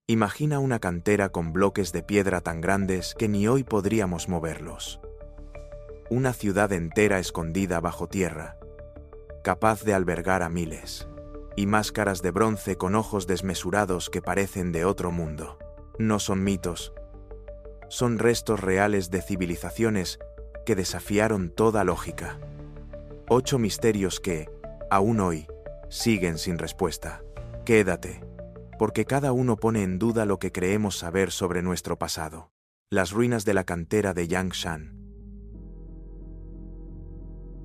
Imagina una cantera con bloques de piedra tan grandes que ni hoy podríamos moverlos. Una ciudad entera escondida bajo tierra, capaz de albergar a miles. Y máscaras de bronce con ojos desmesurados que parecen de otro mundo. No son mitos. Son restos reales de civilizaciones que desafiaron toda lógica. 8 misterios que, aún hoy, siguen sin respuesta. Quédate, porque cada uno pone en duda lo que creemos saber sobre nuestro pasado. Las ruinas de la cantera de Yangshan.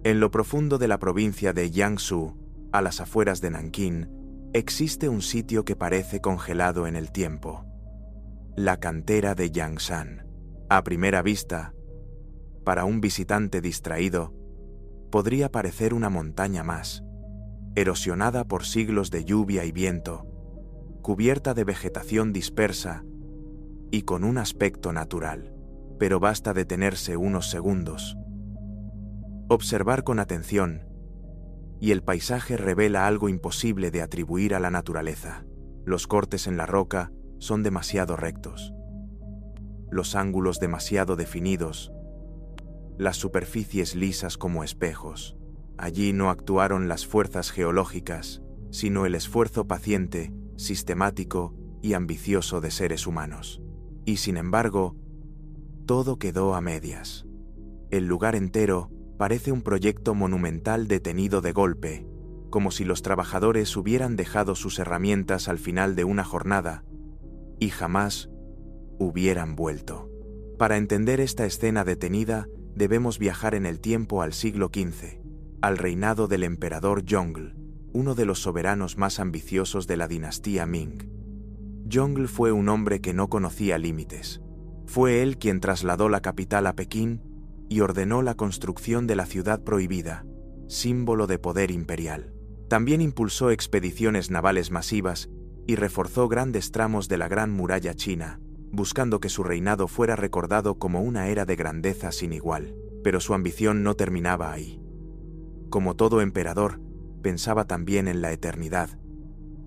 En lo profundo de la provincia de Jiangsu, a las afueras de Nankín, existe un sitio que parece congelado en el tiempo. La cantera de Yangshan. A primera vista, para un visitante distraído, podría parecer una montaña más, erosionada por siglos de lluvia y viento, cubierta de vegetación dispersa y con un aspecto natural. Pero basta detenerse unos segundos, observar con atención, y el paisaje revela algo imposible de atribuir a la naturaleza. Los cortes en la roca son demasiado rectos, los ángulos demasiado definidos, las superficies lisas como espejos. Allí no actuaron las fuerzas geológicas, sino el esfuerzo paciente, sistemático y ambicioso de seres humanos. Y sin embargo, todo quedó a medias. El lugar entero parece un proyecto monumental detenido de golpe, como si los trabajadores hubieran dejado sus herramientas al final de una jornada y jamás hubieran vuelto. Para entender esta escena detenida, debemos viajar en el tiempo al siglo XV, al reinado del emperador Yongle, uno de los soberanos más ambiciosos de la dinastía Ming. Yongle fue un hombre que no conocía límites. Fue él quien trasladó la capital a Pekín y ordenó la construcción de la ciudad prohibida, símbolo de poder imperial. También impulsó expediciones navales masivas y reforzó grandes tramos de la Gran Muralla China, buscando que su reinado fuera recordado como una era de grandeza sin igual. Pero su ambición no terminaba ahí. Como todo emperador, pensaba también en la eternidad,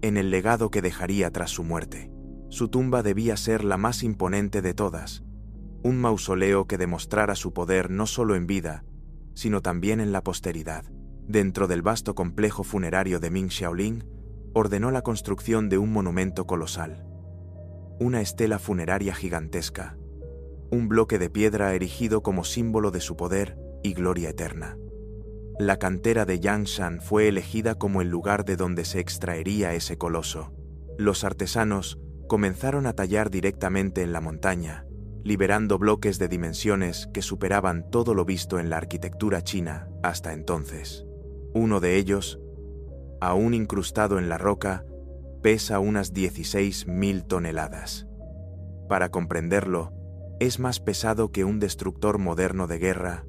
en el legado que dejaría tras su muerte. Su tumba debía ser la más imponente de todas, un mausoleo que demostrara su poder no solo en vida, sino también en la posteridad. Dentro del vasto complejo funerario de Ming Xiaoling, ordenó la construcción de un monumento colosal. Una estela funeraria gigantesca, un bloque de piedra erigido como símbolo de su poder y gloria eterna. La cantera de Yangshan fue elegida como el lugar de donde se extraería ese coloso. Los artesanos comenzaron a tallar directamente en la montaña, liberando bloques de dimensiones que superaban todo lo visto en la arquitectura china hasta entonces. Uno de ellos, aún incrustado en la roca, pesa unas 16.000 toneladas. Para comprenderlo, es más pesado que un destructor moderno de guerra,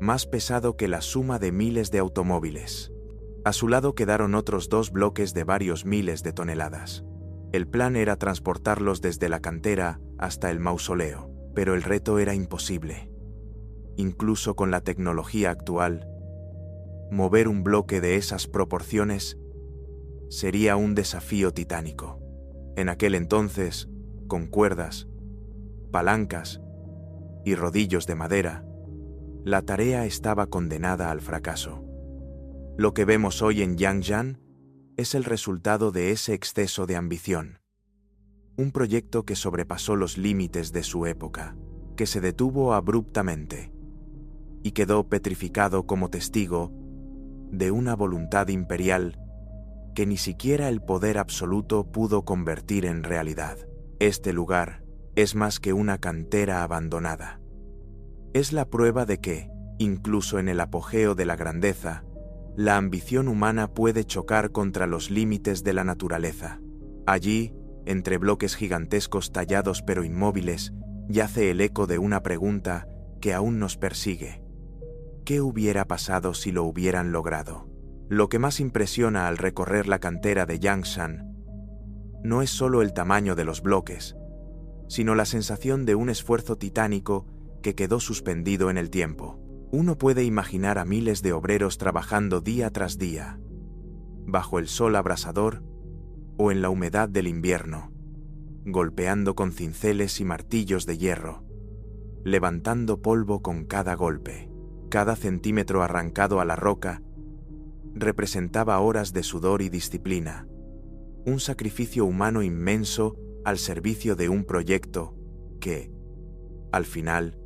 más pesado que la suma de miles de automóviles. A su lado quedaron otros 2 bloques de varios miles de toneladas. El plan era transportarlos desde la cantera hasta el mausoleo, pero el reto era imposible. Incluso con la tecnología actual, mover un bloque de esas proporciones sería un desafío titánico. En aquel entonces, con cuerdas, palancas y rodillos de madera, la tarea estaba condenada al fracaso. Lo que vemos hoy en Yangshan es el resultado de ese exceso de ambición. Un proyecto que sobrepasó los límites de su época, que se detuvo abruptamente y quedó petrificado como testigo de una voluntad imperial que ni siquiera el poder absoluto pudo convertir en realidad. Este lugar es más que una cantera abandonada. Es la prueba de que, incluso en el apogeo de la grandeza, la ambición humana puede chocar contra los límites de la naturaleza. Allí, entre bloques gigantescos tallados pero inmóviles, yace el eco de una pregunta que aún nos persigue. ¿Qué hubiera pasado si lo hubieran logrado? Lo que más impresiona al recorrer la cantera de Yangshan no es solo el tamaño de los bloques, sino la sensación de un esfuerzo titánico que quedó suspendido en el tiempo. Uno puede imaginar a miles de obreros trabajando día tras día, bajo el sol abrasador o en la humedad del invierno, golpeando con cinceles y martillos de hierro, levantando polvo con cada golpe. Cada centímetro arrancado a la roca representaba horas de sudor y disciplina, un sacrificio humano inmenso al servicio de un proyecto que, al final,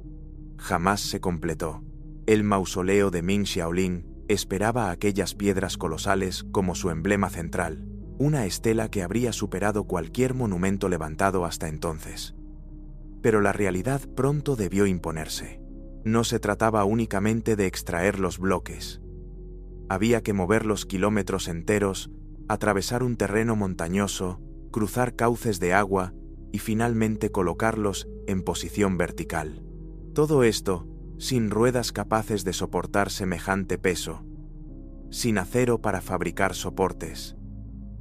jamás se completó. El mausoleo de Ming Xiaolin esperaba aquellas piedras colosales como su emblema central, una estela que habría superado cualquier monumento levantado hasta entonces. Pero la realidad pronto debió imponerse. No se trataba únicamente de extraer los bloques. Había que moverlos kilómetros enteros, atravesar un terreno montañoso, cruzar cauces de agua y finalmente colocarlos en posición vertical. Todo esto sin ruedas capaces de soportar semejante peso, sin acero para fabricar soportes,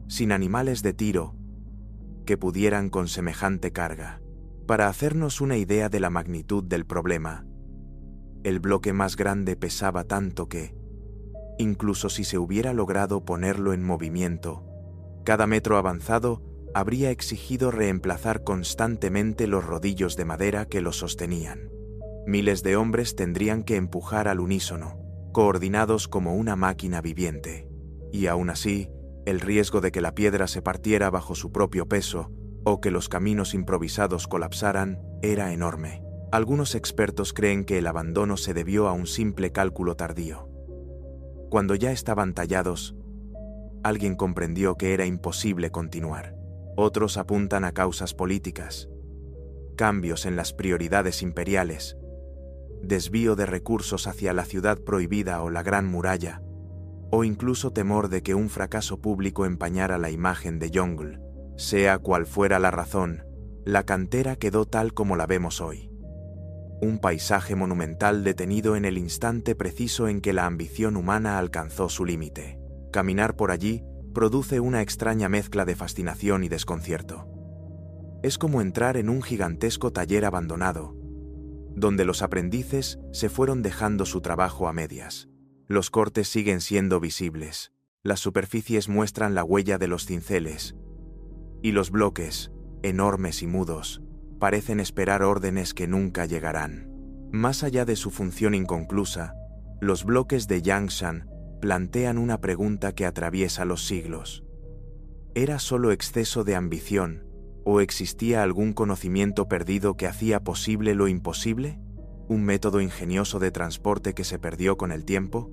sin animales de tiro que pudieran con semejante carga. Para hacernos una idea de la magnitud del problema, el bloque más grande pesaba tanto que, incluso si se hubiera logrado ponerlo en movimiento, cada metro avanzado habría exigido reemplazar constantemente los rodillos de madera que lo sostenían. Miles de hombres tendrían que empujar al unísono, coordinados como una máquina viviente. Y aún así, el riesgo de que la piedra se partiera bajo su propio peso o que los caminos improvisados colapsaran era enorme. Algunos expertos creen que el abandono se debió a un simple cálculo tardío. Cuando ya estaban tallados, alguien comprendió que era imposible continuar. Otros apuntan a causas políticas, cambios en las prioridades imperiales, desvío de recursos hacia la ciudad prohibida o la Gran Muralla, o incluso temor de que un fracaso público empañara la imagen de Yongle. Sea cual fuera la razón, la cantera quedó tal como la vemos hoy. Un paisaje monumental detenido en el instante preciso en que la ambición humana alcanzó su límite. Caminar por allí produce una extraña mezcla de fascinación y desconcierto. Es como entrar en un gigantesco taller abandonado, donde los aprendices se fueron dejando su trabajo a medias. Los cortes siguen siendo visibles, las superficies muestran la huella de los cinceles, y los bloques, enormes y mudos, parecen esperar órdenes que nunca llegarán. Más allá de su función inconclusa, los bloques de Yangshan plantean una pregunta que atraviesa los siglos. ¿Era solo exceso de ambición, o existía algún conocimiento perdido que hacía posible lo imposible? ¿Un método ingenioso de transporte que se perdió con el tiempo?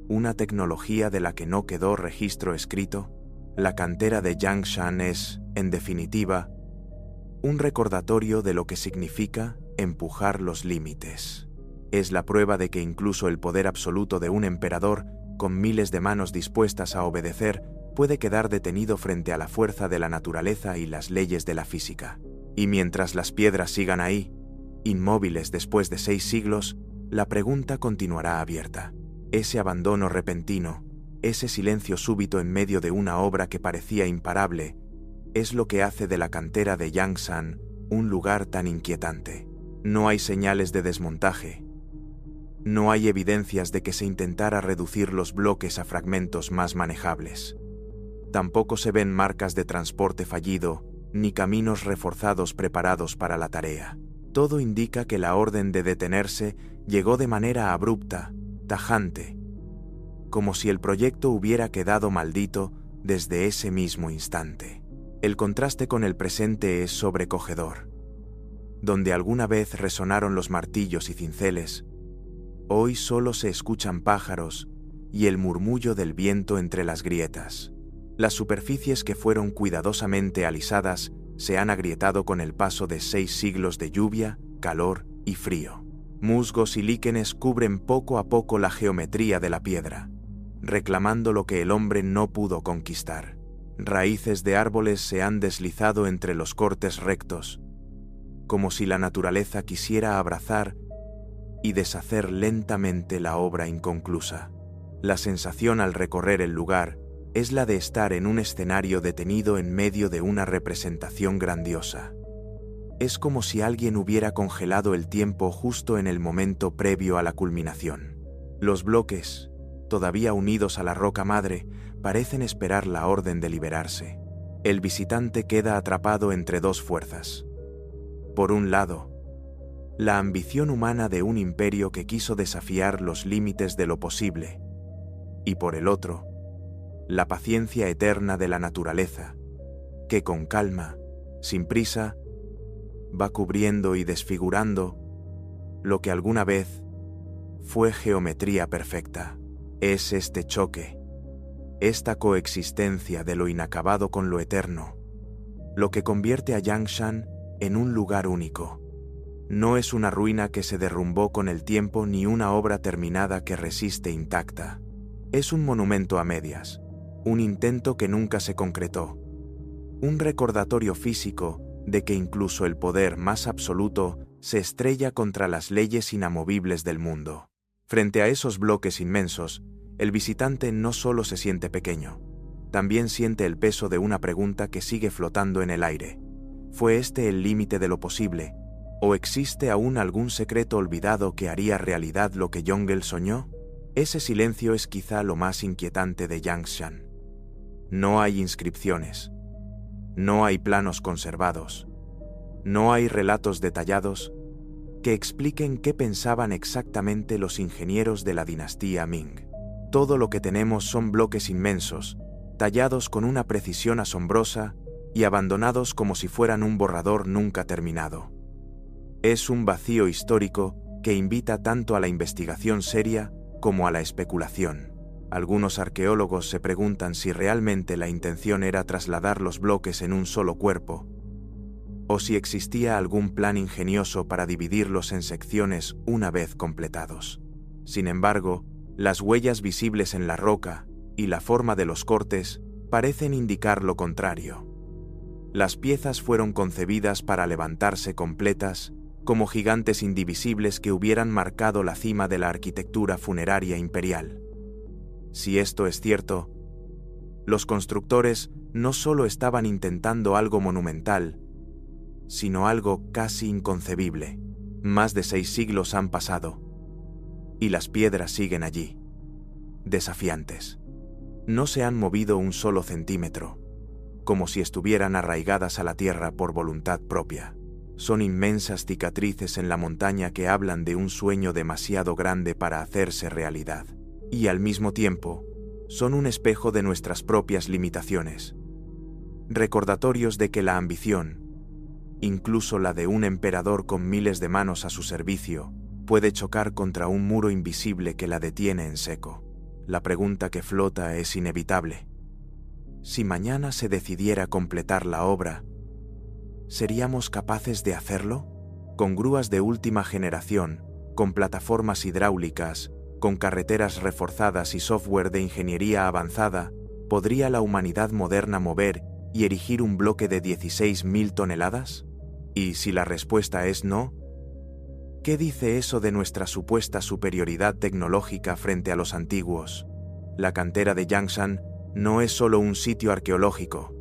¿Una tecnología de la que no quedó registro escrito? La cantera de Yangshan es, en definitiva, un recordatorio de lo que significa empujar los límites. Es la prueba de que incluso el poder absoluto de un emperador, con miles de manos dispuestas a obedecer, puede quedar detenido frente a la fuerza de la naturaleza y las leyes de la física. Y mientras las piedras sigan ahí, inmóviles después de 6 siglos, la pregunta continuará abierta. Ese abandono repentino, ese silencio súbito en medio de una obra que parecía imparable, es lo que hace de la cantera de Yangshan un lugar tan inquietante. No hay señales de desmontaje. No hay evidencias de que se intentara reducir los bloques a fragmentos más manejables. Tampoco se ven marcas de transporte fallido, ni caminos reforzados preparados para la tarea. Todo indica que la orden de detenerse llegó de manera abrupta, tajante, como si el proyecto hubiera quedado maldito desde ese mismo instante. El contraste con el presente es sobrecogedor. Donde alguna vez resonaron los martillos y cinceles, hoy solo se escuchan pájaros y el murmullo del viento entre las grietas. Las superficies que fueron cuidadosamente alisadas se han agrietado con el paso de 6 siglos de lluvia, calor y frío. Musgos y líquenes cubren poco a poco la geometría de la piedra, reclamando lo que el hombre no pudo conquistar. Raíces de árboles se han deslizado entre los cortes rectos, como si la naturaleza quisiera abrazar y deshacer lentamente la obra inconclusa. La sensación al recorrer el lugar es la de estar en un escenario detenido en medio de una representación grandiosa. Es como si alguien hubiera congelado el tiempo justo en el momento previo a la culminación. Los bloques, todavía unidos a la roca madre, parecen esperar la orden de liberarse. El visitante queda atrapado entre dos fuerzas. Por un lado, la ambición humana de un imperio que quiso desafiar los límites de lo posible, y por el otro, la paciencia eterna de la naturaleza, que con calma, sin prisa, va cubriendo y desfigurando lo que alguna vez fue geometría perfecta. Es este choque, esta coexistencia de lo inacabado con lo eterno, lo que convierte a Yangshan en un lugar único. No es una ruina que se derrumbó con el tiempo ni una obra terminada que resiste intacta. Es un monumento a medias, un intento que nunca se concretó, un recordatorio físico de que incluso el poder más absoluto se estrella contra las leyes inamovibles del mundo. Frente a esos bloques inmensos, el visitante no solo se siente pequeño, también siente el peso de una pregunta que sigue flotando en el aire. ¿Fue este el límite de lo posible? ¿O existe aún algún secreto olvidado que haría realidad lo que Yongle soñó? Ese silencio es quizá lo más inquietante de Yangshan. No hay inscripciones, no hay planos conservados, no hay relatos detallados que expliquen qué pensaban exactamente los ingenieros de la dinastía Ming. Todo lo que tenemos son bloques inmensos, tallados con una precisión asombrosa y abandonados como si fueran un borrador nunca terminado. Es un vacío histórico que invita tanto a la investigación seria como a la especulación. Algunos arqueólogos se preguntan si realmente la intención era trasladar los bloques en un solo cuerpo, o si existía algún plan ingenioso para dividirlos en secciones una vez completados. Sin embargo, las huellas visibles en la roca y la forma de los cortes parecen indicar lo contrario. Las piezas fueron concebidas para levantarse completas, como gigantes indivisibles que hubieran marcado la cima de la arquitectura funeraria imperial. Si esto es cierto, los constructores no solo estaban intentando algo monumental, sino algo casi inconcebible. Más de 6 siglos han pasado, y las piedras siguen allí, desafiantes. No se han movido un solo centímetro, como si estuvieran arraigadas a la tierra por voluntad propia. Son inmensas cicatrices en la montaña que hablan de un sueño demasiado grande para hacerse realidad. Y al mismo tiempo, son un espejo de nuestras propias limitaciones. Recordatorios de que la ambición, incluso la de un emperador con miles de manos a su servicio, puede chocar contra un muro invisible que la detiene en seco. La pregunta que flota es inevitable. Si mañana se decidiera completar la obra, ¿seríamos capaces de hacerlo? Con grúas de última generación, con plataformas hidráulicas, con carreteras reforzadas y software de ingeniería avanzada, ¿podría la humanidad moderna mover y erigir un bloque de 16.000 toneladas? Y si la respuesta es no, ¿qué dice eso de nuestra supuesta superioridad tecnológica frente a los antiguos? La cantera de Yangshan no es solo un sitio arqueológico,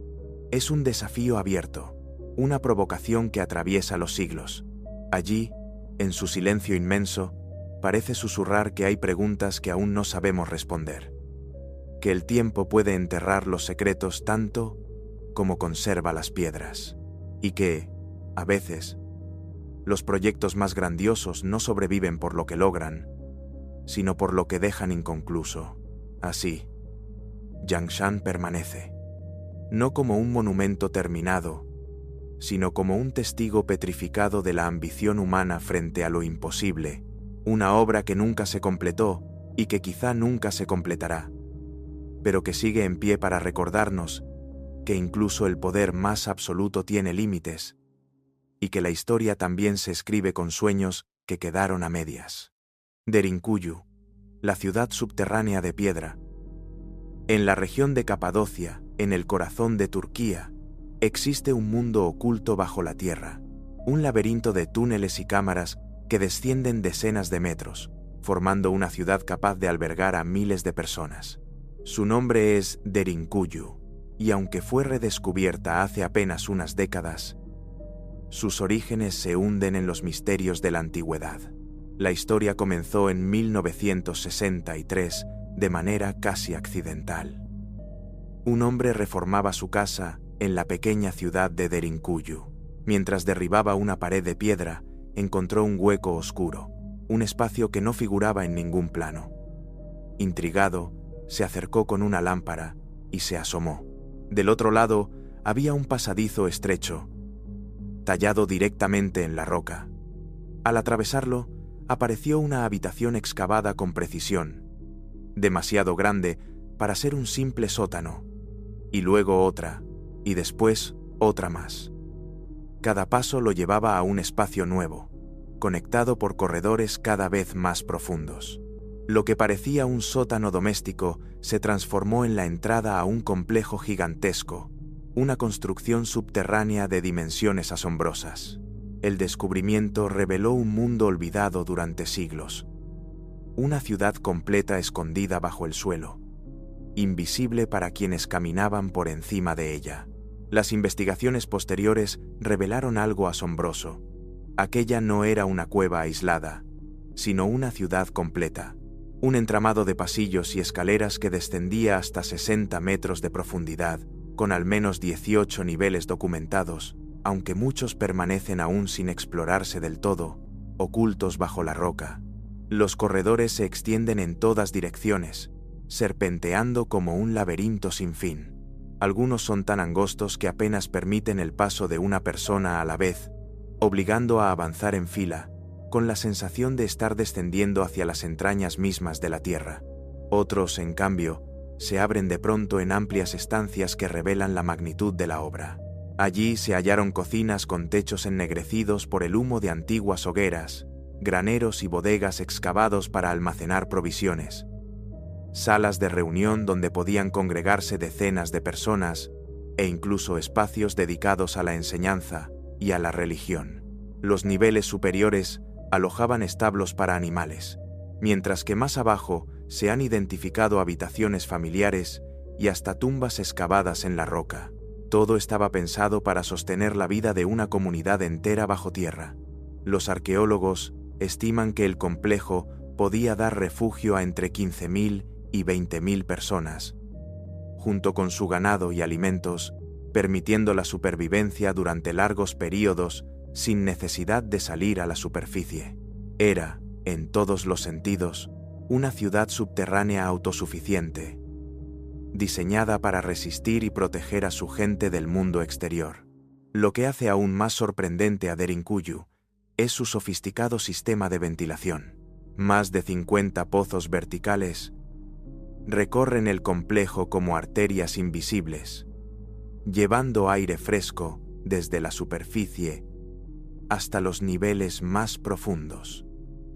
es un desafío abierto, una provocación que atraviesa los siglos. Allí, en su silencio inmenso, parece susurrar que hay preguntas que aún no sabemos responder, que el tiempo puede enterrar los secretos tanto como conserva las piedras, y que, a veces, los proyectos más grandiosos no sobreviven por lo que logran, sino por lo que dejan inconcluso. Así, Yangshan permanece, no como un monumento terminado, sino como un testigo petrificado de la ambición humana frente a lo imposible, una obra que nunca se completó y que quizá nunca se completará, pero que sigue en pie para recordarnos que incluso el poder más absoluto tiene límites y que la historia también se escribe con sueños que quedaron a medias. Derinkuyu, la ciudad subterránea de piedra. En la región de Capadocia, en el corazón de Turquía, existe un mundo oculto bajo la tierra, un laberinto de túneles y cámaras que descienden decenas de metros, formando una ciudad capaz de albergar a miles de personas. Su nombre es Derinkuyu, y aunque fue redescubierta hace apenas unas décadas, sus orígenes se hunden en los misterios de la antigüedad. La historia comenzó en 1963 de manera casi accidental. Un hombre reformaba su casa en la pequeña ciudad de Derinkuyu. Mientras derribaba una pared de piedra, encontró un hueco oscuro, un espacio que no figuraba en ningún plano. Intrigado, se acercó con una lámpara y se asomó. Del otro lado había un pasadizo estrecho, tallado directamente en la roca. Al atravesarlo, apareció una habitación excavada con precisión, demasiado grande para ser un simple sótano, y luego otra, y después otra más. Cada paso lo llevaba a un espacio nuevo, conectado por corredores cada vez más profundos. Lo que parecía un sótano doméstico se transformó en la entrada a un complejo gigantesco, una construcción subterránea de dimensiones asombrosas. El descubrimiento reveló un mundo olvidado durante siglos, una ciudad completa escondida bajo el suelo, invisible para quienes caminaban por encima de ella. Las investigaciones posteriores revelaron algo asombroso. Aquella no era una cueva aislada, sino una ciudad completa. Un entramado de pasillos y escaleras que descendía hasta 60 metros de profundidad, con al menos 18 niveles documentados, aunque muchos permanecen aún sin explorarse del todo, ocultos bajo la roca. Los corredores se extienden en todas direcciones, serpenteando como un laberinto sin fin. Algunos son tan angostos que apenas permiten el paso de una persona a la vez, obligando a avanzar en fila, con la sensación de estar descendiendo hacia las entrañas mismas de la tierra. Otros, en cambio, se abren de pronto en amplias estancias que revelan la magnitud de la obra. Allí se hallaron cocinas con techos ennegrecidos por el humo de antiguas hogueras, graneros y bodegas excavados para almacenar provisiones, salas de reunión donde podían congregarse decenas de personas, e incluso espacios dedicados a la enseñanza y a la religión. Los niveles superiores alojaban establos para animales, mientras que más abajo se han identificado habitaciones familiares y hasta tumbas excavadas en la roca. Todo estaba pensado para sostener la vida de una comunidad entera bajo tierra. Los arqueólogos estiman que el complejo podía dar refugio a entre 15.000 y 20.000 personas, junto con su ganado y alimentos, permitiendo la supervivencia durante largos períodos sin necesidad de salir a la superficie. Era, en todos los sentidos, una ciudad subterránea autosuficiente, diseñada para resistir y proteger a su gente del mundo exterior. Lo que hace aún más sorprendente a Derinkuyu es su sofisticado sistema de ventilación. Más de 50 pozos verticales recorren el complejo como arterias invisibles, llevando aire fresco desde la superficie hasta los niveles más profundos.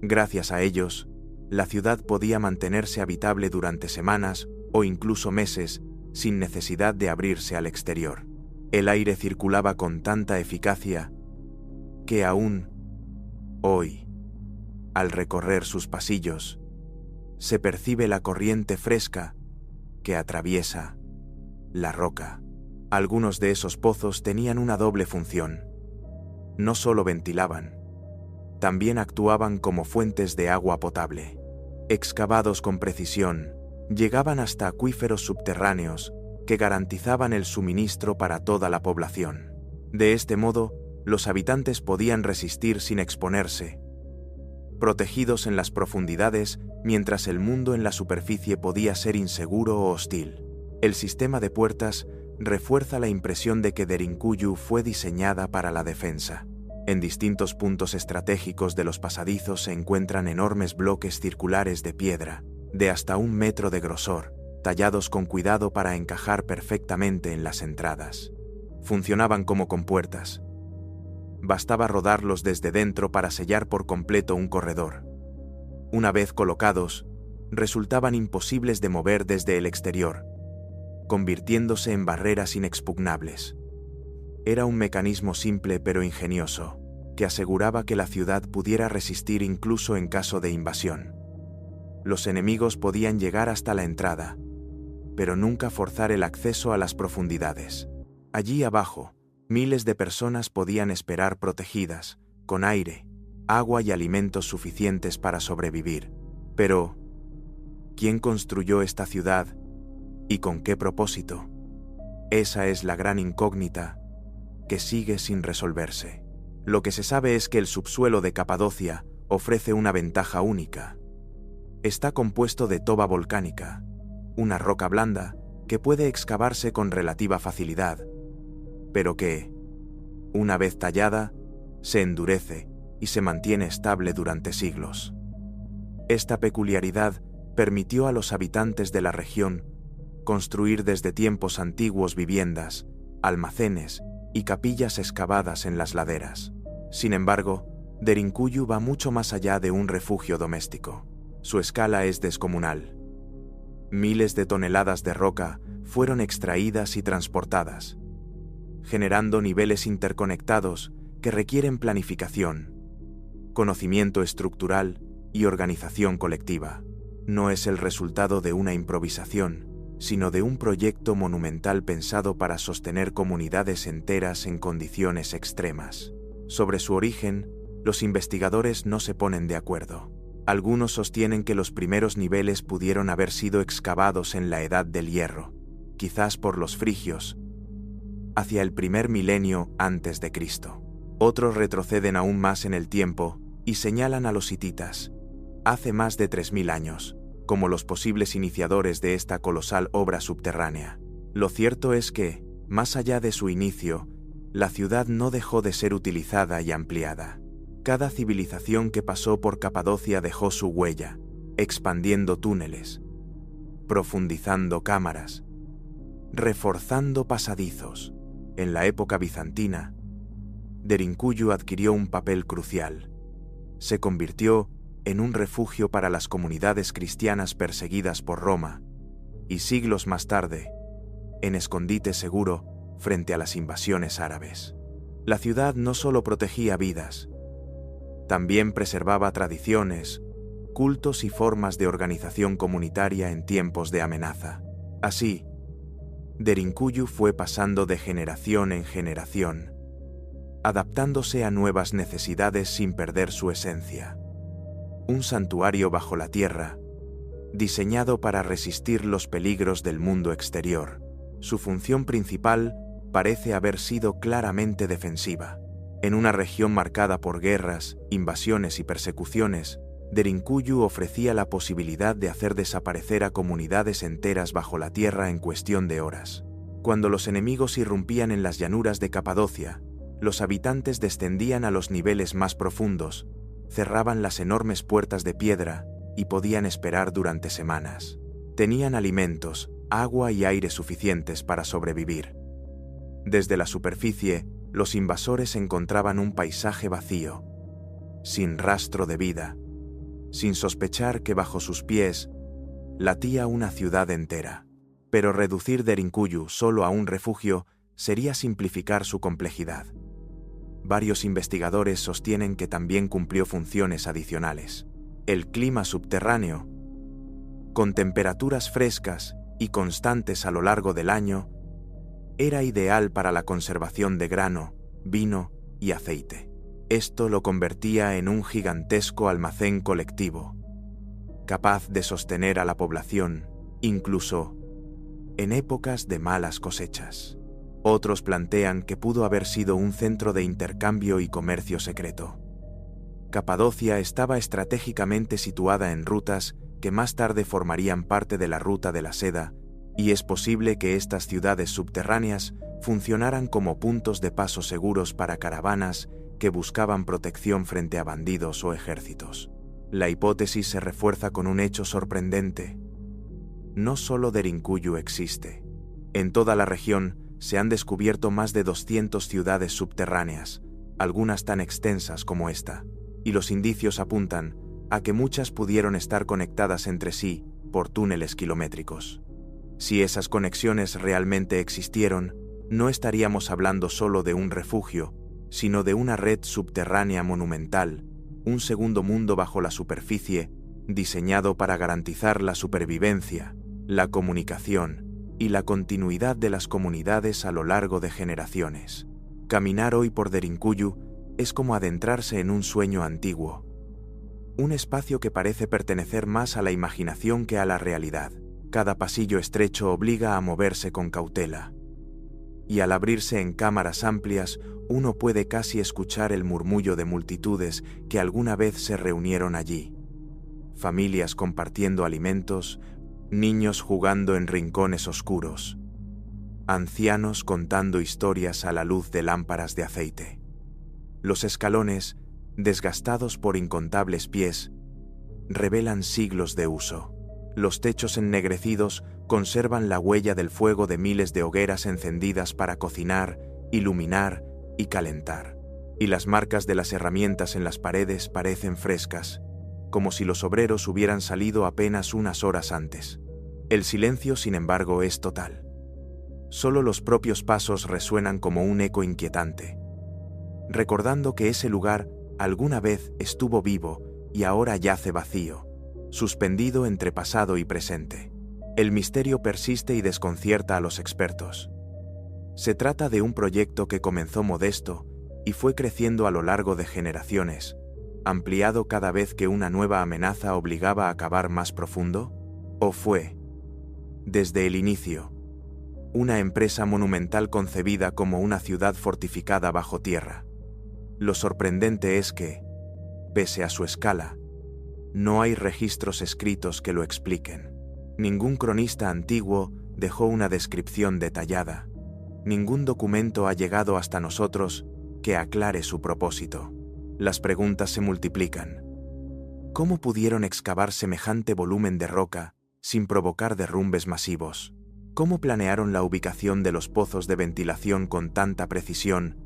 Gracias a ellos, la ciudad podía mantenerse habitable durante semanas o incluso meses sin necesidad de abrirse al exterior. El aire circulaba con tanta eficacia que aún hoy, al recorrer sus pasillos, se percibe la corriente fresca que atraviesa la roca. Algunos de esos pozos tenían una doble función. No solo ventilaban, también actuaban como fuentes de agua potable. Excavados con precisión, llegaban hasta acuíferos subterráneos que garantizaban el suministro para toda la población. De este modo, los habitantes podían resistir sin exponerse, protegidos en las profundidades, mientras el mundo en la superficie podía ser inseguro o hostil. El sistema de puertas refuerza la impresión de que Derinkuyu fue diseñada para la defensa. En distintos puntos estratégicos de los pasadizos se encuentran enormes bloques circulares de piedra, de hasta 1 metro de grosor, tallados con cuidado para encajar perfectamente en las entradas. Funcionaban como compuertas. Bastaba rodarlos desde dentro para sellar por completo un corredor. Una vez colocados, resultaban imposibles de mover desde el exterior, convirtiéndose en barreras inexpugnables. Era un mecanismo simple pero ingenioso, que aseguraba que la ciudad pudiera resistir incluso en caso de invasión. Los enemigos podían llegar hasta la entrada, pero nunca forzar el acceso a las profundidades. Allí abajo, miles de personas podían esperar protegidas, con aire, agua y alimentos suficientes para sobrevivir. Pero, ¿quién construyó esta ciudad y con qué propósito? Esa es la gran incógnita que sigue sin resolverse. Lo que se sabe es que el subsuelo de Capadocia ofrece una ventaja única. Está compuesto de toba volcánica, una roca blanda que puede excavarse con relativa facilidad, pero que, una vez tallada, se endurece y se mantiene estable durante siglos. Esta peculiaridad permitió a los habitantes de la región construir desde tiempos antiguos viviendas, almacenes y capillas excavadas en las laderas. Sin embargo, Derinkuyu va mucho más allá de un refugio doméstico. Su escala es descomunal. Miles de toneladas de roca fueron extraídas y transportadas, generando niveles interconectados que requieren planificación, conocimiento estructural y organización colectiva. No es el resultado de una improvisación, sino de un proyecto monumental pensado para sostener comunidades enteras en condiciones extremas. Sobre su origen, los investigadores no se ponen de acuerdo. Algunos sostienen que los primeros niveles pudieron haber sido excavados en la Edad del Hierro, quizás por los frigios, hacia el primer milenio antes de Cristo. Otros retroceden aún más en el tiempo y señalan a los hititas, hace más de 3000 años, como los posibles iniciadores de esta colosal obra subterránea. Lo cierto es que, más allá de su inicio, la ciudad no dejó de ser utilizada y ampliada. Cada civilización que pasó por Capadocia dejó su huella, expandiendo túneles, profundizando cámaras, reforzando pasadizos. En la época bizantina, Derinkuyu adquirió un papel crucial. Se convirtió en un refugio para las comunidades cristianas perseguidas por Roma, y siglos más tarde, en escondite seguro frente a las invasiones árabes. La ciudad no solo protegía vidas, también preservaba tradiciones, cultos y formas de organización comunitaria en tiempos de amenaza. Así, Derinkuyu fue pasando de generación en generación, adaptándose a nuevas necesidades sin perder su esencia. Un santuario bajo la tierra, diseñado para resistir los peligros del mundo exterior. Su función principal parece haber sido claramente defensiva. En una región marcada por guerras, invasiones y persecuciones, Derinkuyu ofrecía la posibilidad de hacer desaparecer a comunidades enteras bajo la tierra en cuestión de horas. Cuando los enemigos irrumpían en las llanuras de Capadocia, los habitantes descendían a los niveles más profundos, cerraban las enormes puertas de piedra y podían esperar durante semanas. Tenían alimentos, agua y aire suficientes para sobrevivir. Desde la superficie, los invasores encontraban un paisaje vacío, sin rastro de vida, sin sospechar que bajo sus pies latía una ciudad entera. Pero reducir Derinkuyu solo a un refugio sería simplificar su complejidad. Varios investigadores sostienen que también cumplió funciones adicionales. El clima subterráneo, con temperaturas frescas y constantes a lo largo del año, era ideal para la conservación de grano, vino y aceite. Esto lo convertía en un gigantesco almacén colectivo, capaz de sostener a la población, incluso en épocas de malas cosechas. Otros plantean que pudo haber sido un centro de intercambio y comercio secreto. Capadocia estaba estratégicamente situada en rutas que más tarde formarían parte de la Ruta de la Seda, y es posible que estas ciudades subterráneas funcionaran como puntos de paso seguros para caravanas que buscaban protección frente a bandidos o ejércitos. La hipótesis se refuerza con un hecho sorprendente. No solo Derinkuyu existe. En toda la región se han descubierto más de 200 ciudades subterráneas, algunas tan extensas como esta, y los indicios apuntan a que muchas pudieron estar conectadas entre sí por túneles kilométricos. Si esas conexiones realmente existieron, no estaríamos hablando solo de un refugio, sino de una red subterránea monumental, un segundo mundo bajo la superficie, diseñado para garantizar la supervivencia, la comunicación y la continuidad de las comunidades a lo largo de generaciones. Caminar hoy por Derinkuyu es como adentrarse en un sueño antiguo, un espacio que parece pertenecer más a la imaginación que a la realidad. Cada pasillo estrecho obliga a moverse con cautela, y al abrirse en cámaras amplias, uno puede casi escuchar el murmullo de multitudes que alguna vez se reunieron allí. Familias compartiendo alimentos, niños jugando en rincones oscuros, ancianos contando historias a la luz de lámparas de aceite. Los escalones, desgastados por incontables pies, revelan siglos de uso. Los techos ennegrecidos conservan la huella del fuego de miles de hogueras encendidas para cocinar, iluminar y calentar. Y las marcas de las herramientas en las paredes parecen frescas, como si los obreros hubieran salido apenas unas horas antes. El silencio, sin embargo, es total. Solo los propios pasos resuenan como un eco inquietante, recordando que ese lugar alguna vez estuvo vivo y ahora yace vacío, suspendido entre pasado y presente. El misterio persiste y desconcierta a los expertos. Se trata de un proyecto que comenzó modesto y fue creciendo a lo largo de generaciones, ampliado cada vez que una nueva amenaza obligaba a cavar más profundo, ¿o fue, desde el inicio, una empresa monumental concebida como una ciudad fortificada bajo tierra? Lo sorprendente es que, pese a su escala, no hay registros escritos que lo expliquen. Ningún cronista antiguo dejó una descripción detallada. Ningún documento ha llegado hasta nosotros que aclare su propósito. Las preguntas se multiplican. ¿Cómo pudieron excavar semejante volumen de roca sin provocar derrumbes masivos? ¿Cómo planearon la ubicación de los pozos de ventilación con tanta precisión,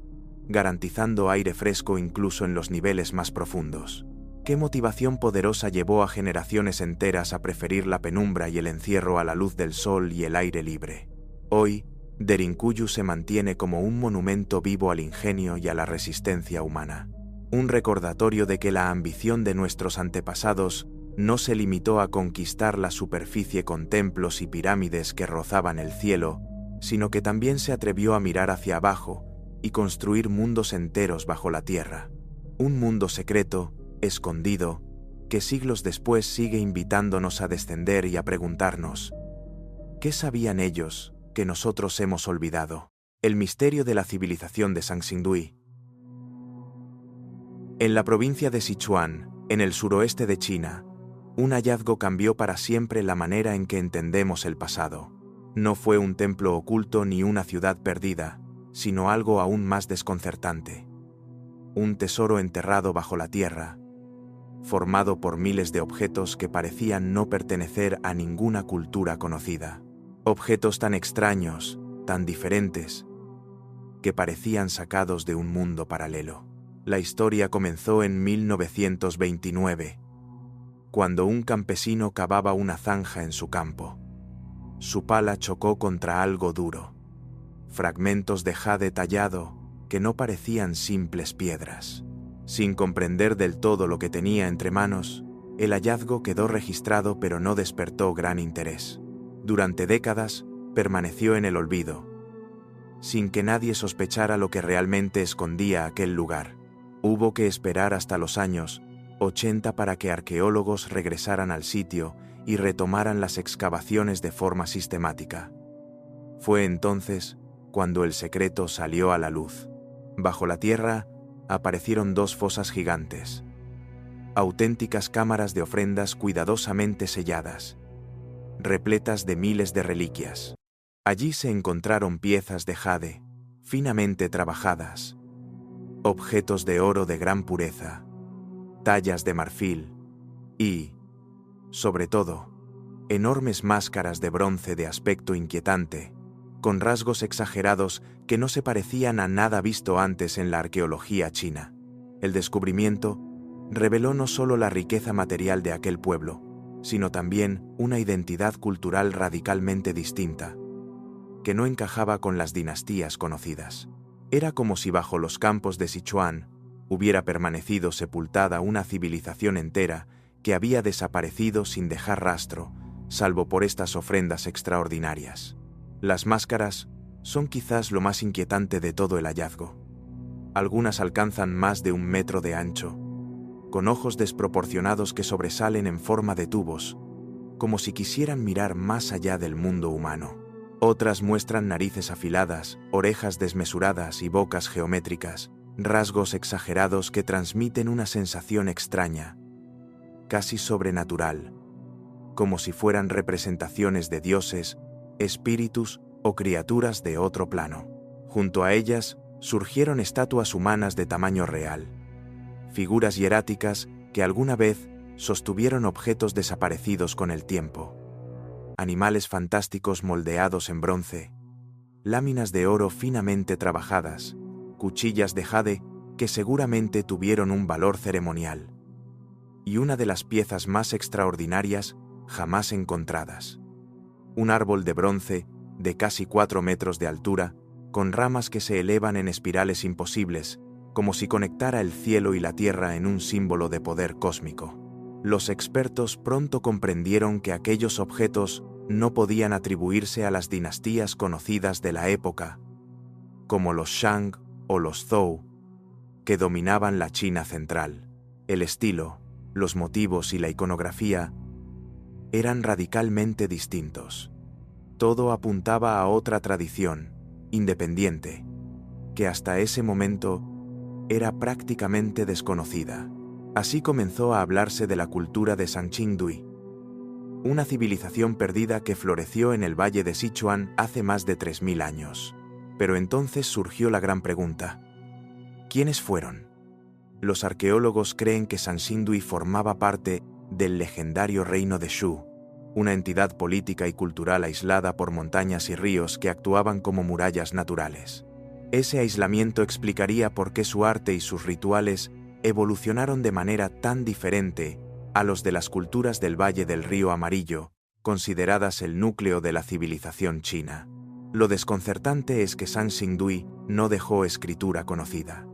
garantizando aire fresco incluso en los niveles más profundos? ¿Qué motivación poderosa llevó a generaciones enteras a preferir la penumbra y el encierro a la luz del sol y el aire libre? Hoy, Derinkuyu se mantiene como un monumento vivo al ingenio y a la resistencia humana. Un recordatorio de que la ambición de nuestros antepasados no se limitó a conquistar la superficie con templos y pirámides que rozaban el cielo, sino que también se atrevió a mirar hacia abajo y construir mundos enteros bajo la tierra. Un mundo secreto, escondido, que siglos después sigue invitándonos a descender y a preguntarnos: ¿qué sabían ellos que nosotros hemos olvidado? El misterio de la civilización de Sanxingdui. En la provincia de Sichuan, en el suroeste de China, un hallazgo cambió para siempre la manera en que entendemos el pasado. No fue un templo oculto ni una ciudad perdida, sino algo aún más desconcertante. Un tesoro enterrado bajo la tierra, formado por miles de objetos que parecían no pertenecer a ninguna cultura conocida. Objetos tan extraños, tan diferentes, que parecían sacados de un mundo paralelo. La historia comenzó en 1929, cuando un campesino cavaba una zanja en su campo. Su pala chocó contra algo duro, fragmentos de jade tallado que no parecían simples piedras. Sin comprender del todo lo que tenía entre manos, el hallazgo quedó registrado pero no despertó gran interés. Durante décadas, permaneció en el olvido, sin que nadie sospechara lo que realmente escondía aquel lugar. Hubo que esperar hasta los años 80 para que arqueólogos regresaran al sitio y retomaran las excavaciones de forma sistemática. Fue entonces cuando el secreto salió a la luz. Bajo la tierra aparecieron dos fosas gigantes, auténticas cámaras de ofrendas cuidadosamente selladas, repletas de miles de reliquias. Allí se encontraron piezas de jade, finamente trabajadas, objetos de oro de gran pureza, tallas de marfil y, sobre todo, enormes máscaras de bronce de aspecto inquietante, con rasgos exagerados que no se parecían a nada visto antes en la arqueología china. El descubrimiento reveló no solo la riqueza material de aquel pueblo, sino también una identidad cultural radicalmente distinta, que no encajaba con las dinastías conocidas. Era como si bajo los campos de Sichuan hubiera permanecido sepultada una civilización entera que había desaparecido sin dejar rastro, salvo por estas ofrendas extraordinarias. Las máscaras son quizás lo más inquietante de todo el hallazgo. Algunas alcanzan más de 1 metro de ancho, con ojos desproporcionados que sobresalen en forma de tubos, como si quisieran mirar más allá del mundo humano. Otras muestran narices afiladas, orejas desmesuradas y bocas geométricas, rasgos exagerados que transmiten una sensación extraña, casi sobrenatural, como si fueran representaciones de dioses, espíritus o criaturas de otro plano. Junto a ellas, surgieron estatuas humanas de tamaño real, figuras hieráticas que alguna vez sostuvieron objetos desaparecidos con el tiempo, animales fantásticos moldeados en bronce, láminas de oro finamente trabajadas, cuchillas de jade que seguramente tuvieron un valor ceremonial, y una de las piezas más extraordinarias jamás encontradas. Un árbol de bronce de casi 4 metros de altura, con ramas que se elevan en espirales imposibles, como si conectara el cielo y la tierra en un símbolo de poder cósmico. Los expertos pronto comprendieron que aquellos objetos no podían atribuirse a las dinastías conocidas de la época, como los Shang o los Zhou, que dominaban la China central. El estilo, los motivos y la iconografía eran radicalmente distintos. Todo apuntaba a otra tradición, independiente, que hasta ese momento era prácticamente desconocida. Así comenzó a hablarse de la cultura de Sanxingdui, una civilización perdida que floreció en el valle de Sichuan hace más de 3000 años. Pero entonces surgió la gran pregunta: ¿quiénes fueron? Los arqueólogos creen que Sanxingdui formaba parte del legendario reino de Shu, una entidad política y cultural aislada por montañas y ríos que actuaban como murallas naturales. Ese aislamiento explicaría por qué su arte y sus rituales evolucionaron de manera tan diferente a los de las culturas del Valle del Río Amarillo, consideradas el núcleo de la civilización china. Lo desconcertante es que Sanxingdui no dejó escritura conocida.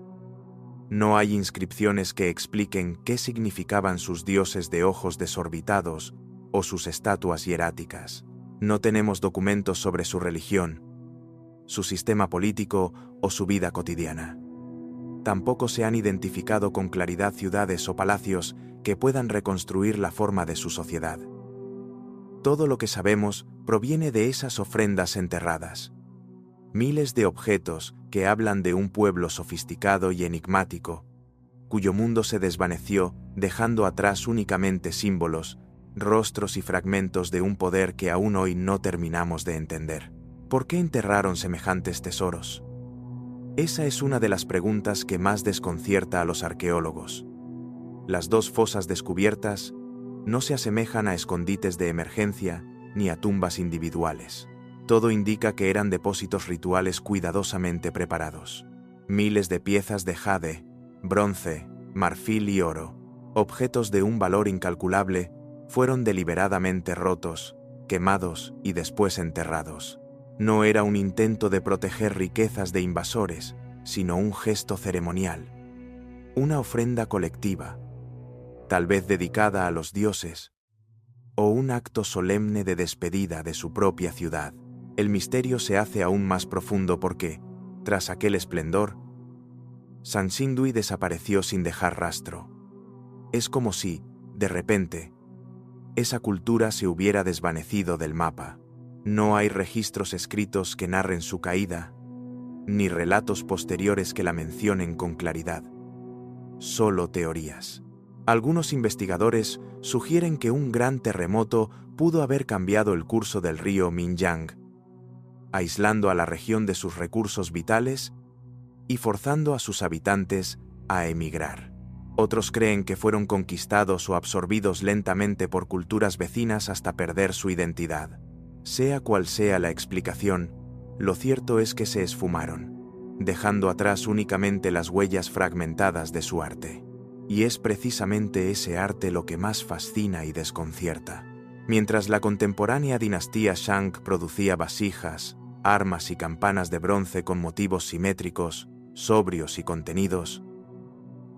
No hay inscripciones que expliquen qué significaban sus dioses de ojos desorbitados o sus estatuas hieráticas. No tenemos documentos sobre su religión, su sistema político o su vida cotidiana. Tampoco se han identificado con claridad ciudades o palacios que puedan reconstruir la forma de su sociedad. Todo lo que sabemos proviene de esas ofrendas enterradas. Miles de objetos que hablan de un pueblo sofisticado y enigmático, cuyo mundo se desvaneció dejando atrás únicamente símbolos, rostros y fragmentos de un poder que aún hoy no terminamos de entender. ¿Por qué enterraron semejantes tesoros? Esa es una de las preguntas que más desconcierta a los arqueólogos. Las 2 fosas descubiertas no se asemejan a escondites de emergencia ni a tumbas individuales. Todo indica que eran depósitos rituales cuidadosamente preparados. Miles de piezas de jade, bronce, marfil y oro, objetos de un valor incalculable, fueron deliberadamente rotos, quemados y después enterrados. No era un intento de proteger riquezas de invasores, sino un gesto ceremonial. Una ofrenda colectiva, tal vez dedicada a los dioses, o un acto solemne de despedida de su propia ciudad. El misterio se hace aún más profundo porque, tras aquel esplendor, Sanxingdui desapareció sin dejar rastro. Es como si, de repente, esa cultura se hubiera desvanecido del mapa. No hay registros escritos que narren su caída, ni relatos posteriores que la mencionen con claridad. Solo teorías. Algunos investigadores sugieren que un gran terremoto pudo haber cambiado el curso del río Minjiang, aislando a la región de sus recursos vitales y forzando a sus habitantes a emigrar. Otros creen que fueron conquistados o absorbidos lentamente por culturas vecinas hasta perder su identidad. Sea cual sea la explicación, lo cierto es que se esfumaron, dejando atrás únicamente las huellas fragmentadas de su arte. Y es precisamente ese arte lo que más fascina y desconcierta. Mientras la contemporánea dinastía Shang producía vasijas, armas y campanas de bronce con motivos simétricos, sobrios y contenidos,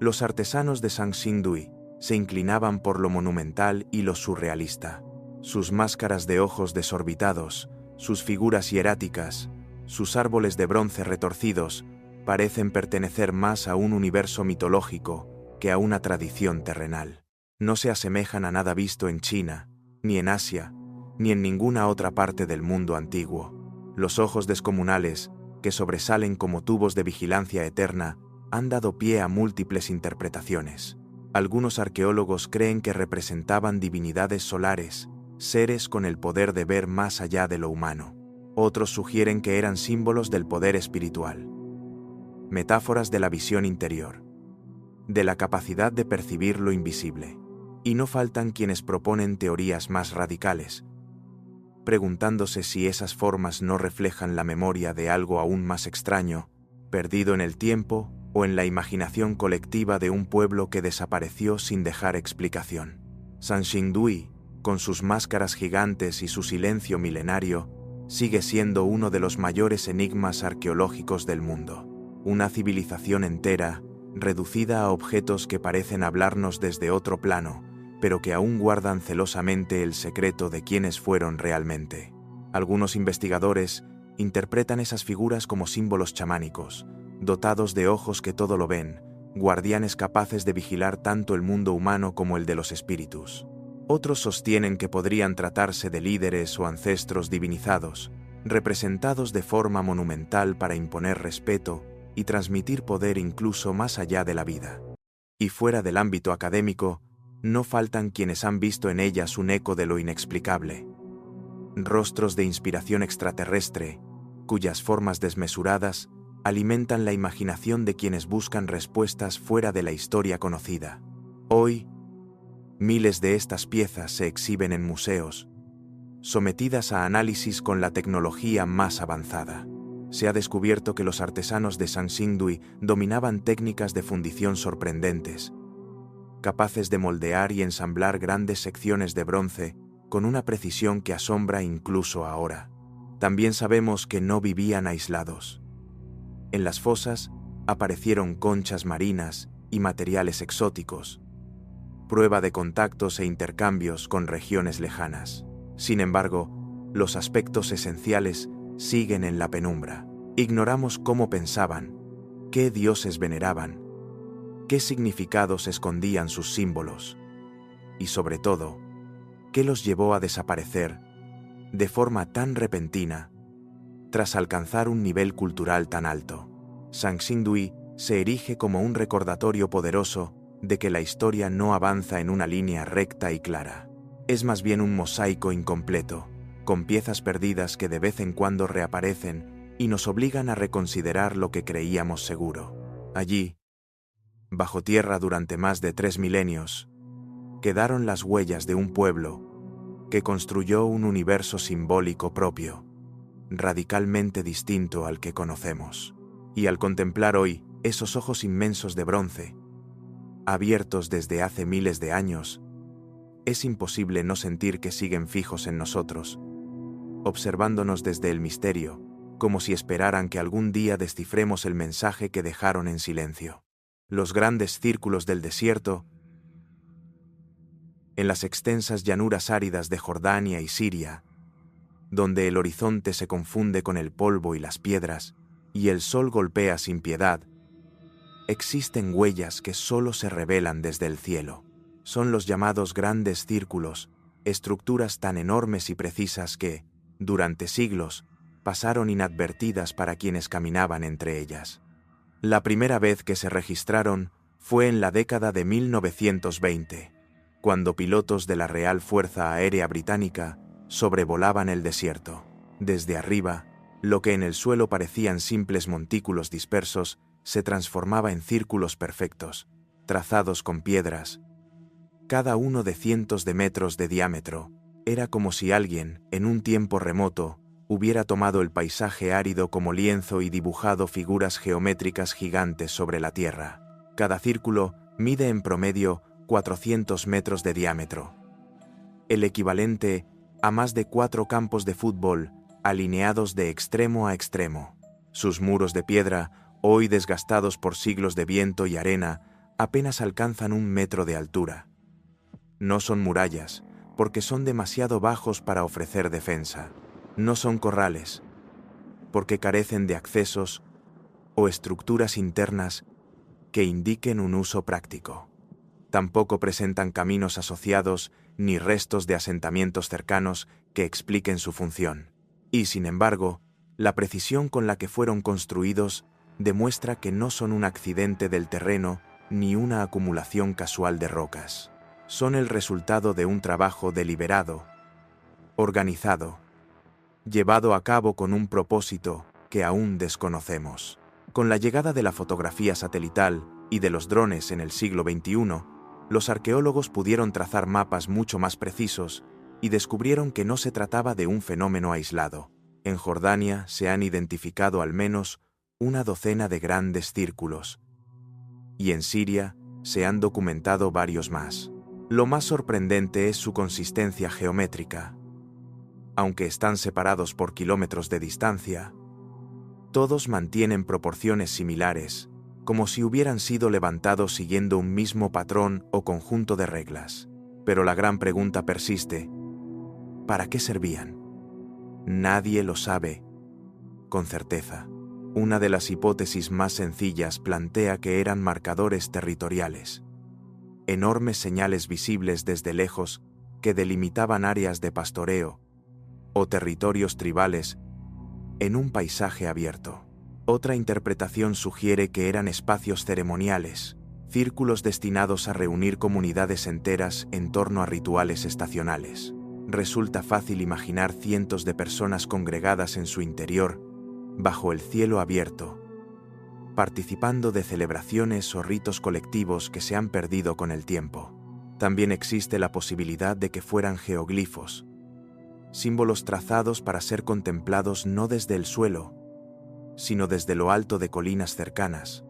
los artesanos de Sanxingdui se inclinaban por lo monumental y lo surrealista. Sus máscaras de ojos desorbitados, sus figuras hieráticas, sus árboles de bronce retorcidos, parecen pertenecer más a un universo mitológico que a una tradición terrenal. No se asemejan a nada visto en China, ni en Asia, ni en ninguna otra parte del mundo antiguo. Los ojos descomunales, que sobresalen como tubos de vigilancia eterna, han dado pie a múltiples interpretaciones. Algunos arqueólogos creen que representaban divinidades solares, seres con el poder de ver más allá de lo humano. Otros sugieren que eran símbolos del poder espiritual. Metáforas de la visión interior, de la capacidad de percibir lo invisible. Y no faltan quienes proponen teorías más radicales, preguntándose si esas formas no reflejan la memoria de algo aún más extraño, perdido en el tiempo o en la imaginación colectiva de un pueblo que desapareció sin dejar explicación. Sanxingdui, con sus máscaras gigantes y su silencio milenario, sigue siendo uno de los mayores enigmas arqueológicos del mundo. Una civilización entera, reducida a objetos que parecen hablarnos desde otro plano, pero que aún guardan celosamente el secreto de quiénes fueron realmente. Algunos investigadores interpretan esas figuras como símbolos chamánicos, dotados de ojos que todo lo ven, guardianes capaces de vigilar tanto el mundo humano como el de los espíritus. Otros sostienen que podrían tratarse de líderes o ancestros divinizados, representados de forma monumental para imponer respeto y transmitir poder incluso más allá de la vida. Y fuera del ámbito académico, no faltan quienes han visto en ellas un eco de lo inexplicable. Rostros de inspiración extraterrestre, cuyas formas desmesuradas alimentan la imaginación de quienes buscan respuestas fuera de la historia conocida. Hoy, miles de estas piezas se exhiben en museos, sometidas a análisis con la tecnología más avanzada. Se ha descubierto que los artesanos de Sanxingdui dominaban técnicas de fundición sorprendentes, capaces de moldear y ensamblar grandes secciones de bronce con una precisión que asombra incluso ahora. También sabemos que no vivían aislados. En las fosas aparecieron conchas marinas y materiales exóticos, prueba de contactos e intercambios con regiones lejanas. Sin embargo, los aspectos esenciales siguen en la penumbra. Ignoramos cómo pensaban, qué dioses veneraban, qué significados escondían sus símbolos, y sobre todo, qué los llevó a desaparecer de forma tan repentina tras alcanzar un nivel cultural tan alto. Sanxingdui se erige como un recordatorio poderoso de que la historia no avanza en una línea recta y clara. Es más bien un mosaico incompleto, con piezas perdidas que de vez en cuando reaparecen y nos obligan a reconsiderar lo que creíamos seguro. Allí, bajo tierra durante más de 3 milenios, quedaron las huellas de un pueblo que construyó un universo simbólico propio, radicalmente distinto al que conocemos. Y al contemplar hoy esos ojos inmensos de bronce, abiertos desde hace miles de años, es imposible no sentir que siguen fijos en nosotros, observándonos desde el misterio, como si esperaran que algún día descifremos el mensaje que dejaron en silencio. Los grandes círculos del desierto, en las extensas llanuras áridas de Jordania y Siria, donde el horizonte se confunde con el polvo y las piedras, y el sol golpea sin piedad, existen huellas que solo se revelan desde el cielo. Son los llamados grandes círculos, estructuras tan enormes y precisas que, durante siglos, pasaron inadvertidas para quienes caminaban entre ellas. La primera vez que se registraron fue en la década de 1920, cuando pilotos de la Real Fuerza Aérea Británica sobrevolaban el desierto. Desde arriba, lo que en el suelo parecían simples montículos dispersos se transformaba en círculos perfectos, trazados con piedras, cada uno de cientos de metros de diámetro. Era como si alguien, en un tiempo remoto, hubiera tomado el paisaje árido como lienzo y dibujado figuras geométricas gigantes sobre la tierra. Cada círculo mide en promedio 400 metros de diámetro, el equivalente a más de 4 campos de fútbol alineados de extremo a extremo. Sus muros de piedra, hoy desgastados por siglos de viento y arena, apenas alcanzan 1 metro de altura. No son murallas, porque son demasiado bajos para ofrecer defensa. No son corrales, porque carecen de accesos o estructuras internas que indiquen un uso práctico. Tampoco presentan caminos asociados ni restos de asentamientos cercanos que expliquen su función. Y, sin embargo, La precisión con la que fueron construidos demuestra que no son un accidente del terreno ni una acumulación casual de rocas. Son el resultado de un trabajo deliberado, organizado, llevado a cabo con un propósito que aún desconocemos. Con la llegada de la fotografía satelital y de los drones en el siglo XXI, los arqueólogos pudieron trazar mapas mucho más precisos y descubrieron que no se trataba de un fenómeno aislado. En Jordania se han identificado al menos una docena de grandes círculos, y en Siria se han documentado varios más. Lo más sorprendente es su consistencia geométrica. Aunque están separados por kilómetros de distancia, todos mantienen proporciones similares, como si hubieran sido levantados siguiendo un mismo patrón o conjunto de reglas. Pero la gran pregunta persiste: ¿para qué servían? Nadie lo sabe con certeza. Una de las hipótesis más sencillas plantea que eran marcadores territoriales, enormes señales visibles desde lejos que delimitaban áreas de pastoreo o territorios tribales en un paisaje abierto. Otra interpretación sugiere que eran espacios ceremoniales, círculos destinados a reunir comunidades enteras en torno a rituales estacionales. Resulta fácil imaginar cientos de personas congregadas en su interior, bajo el cielo abierto, participando de celebraciones o ritos colectivos que se han perdido con el tiempo. También existe la posibilidad de que fueran geoglifos, símbolos trazados para ser contemplados no desde el suelo, sino desde lo alto de colinas cercanas,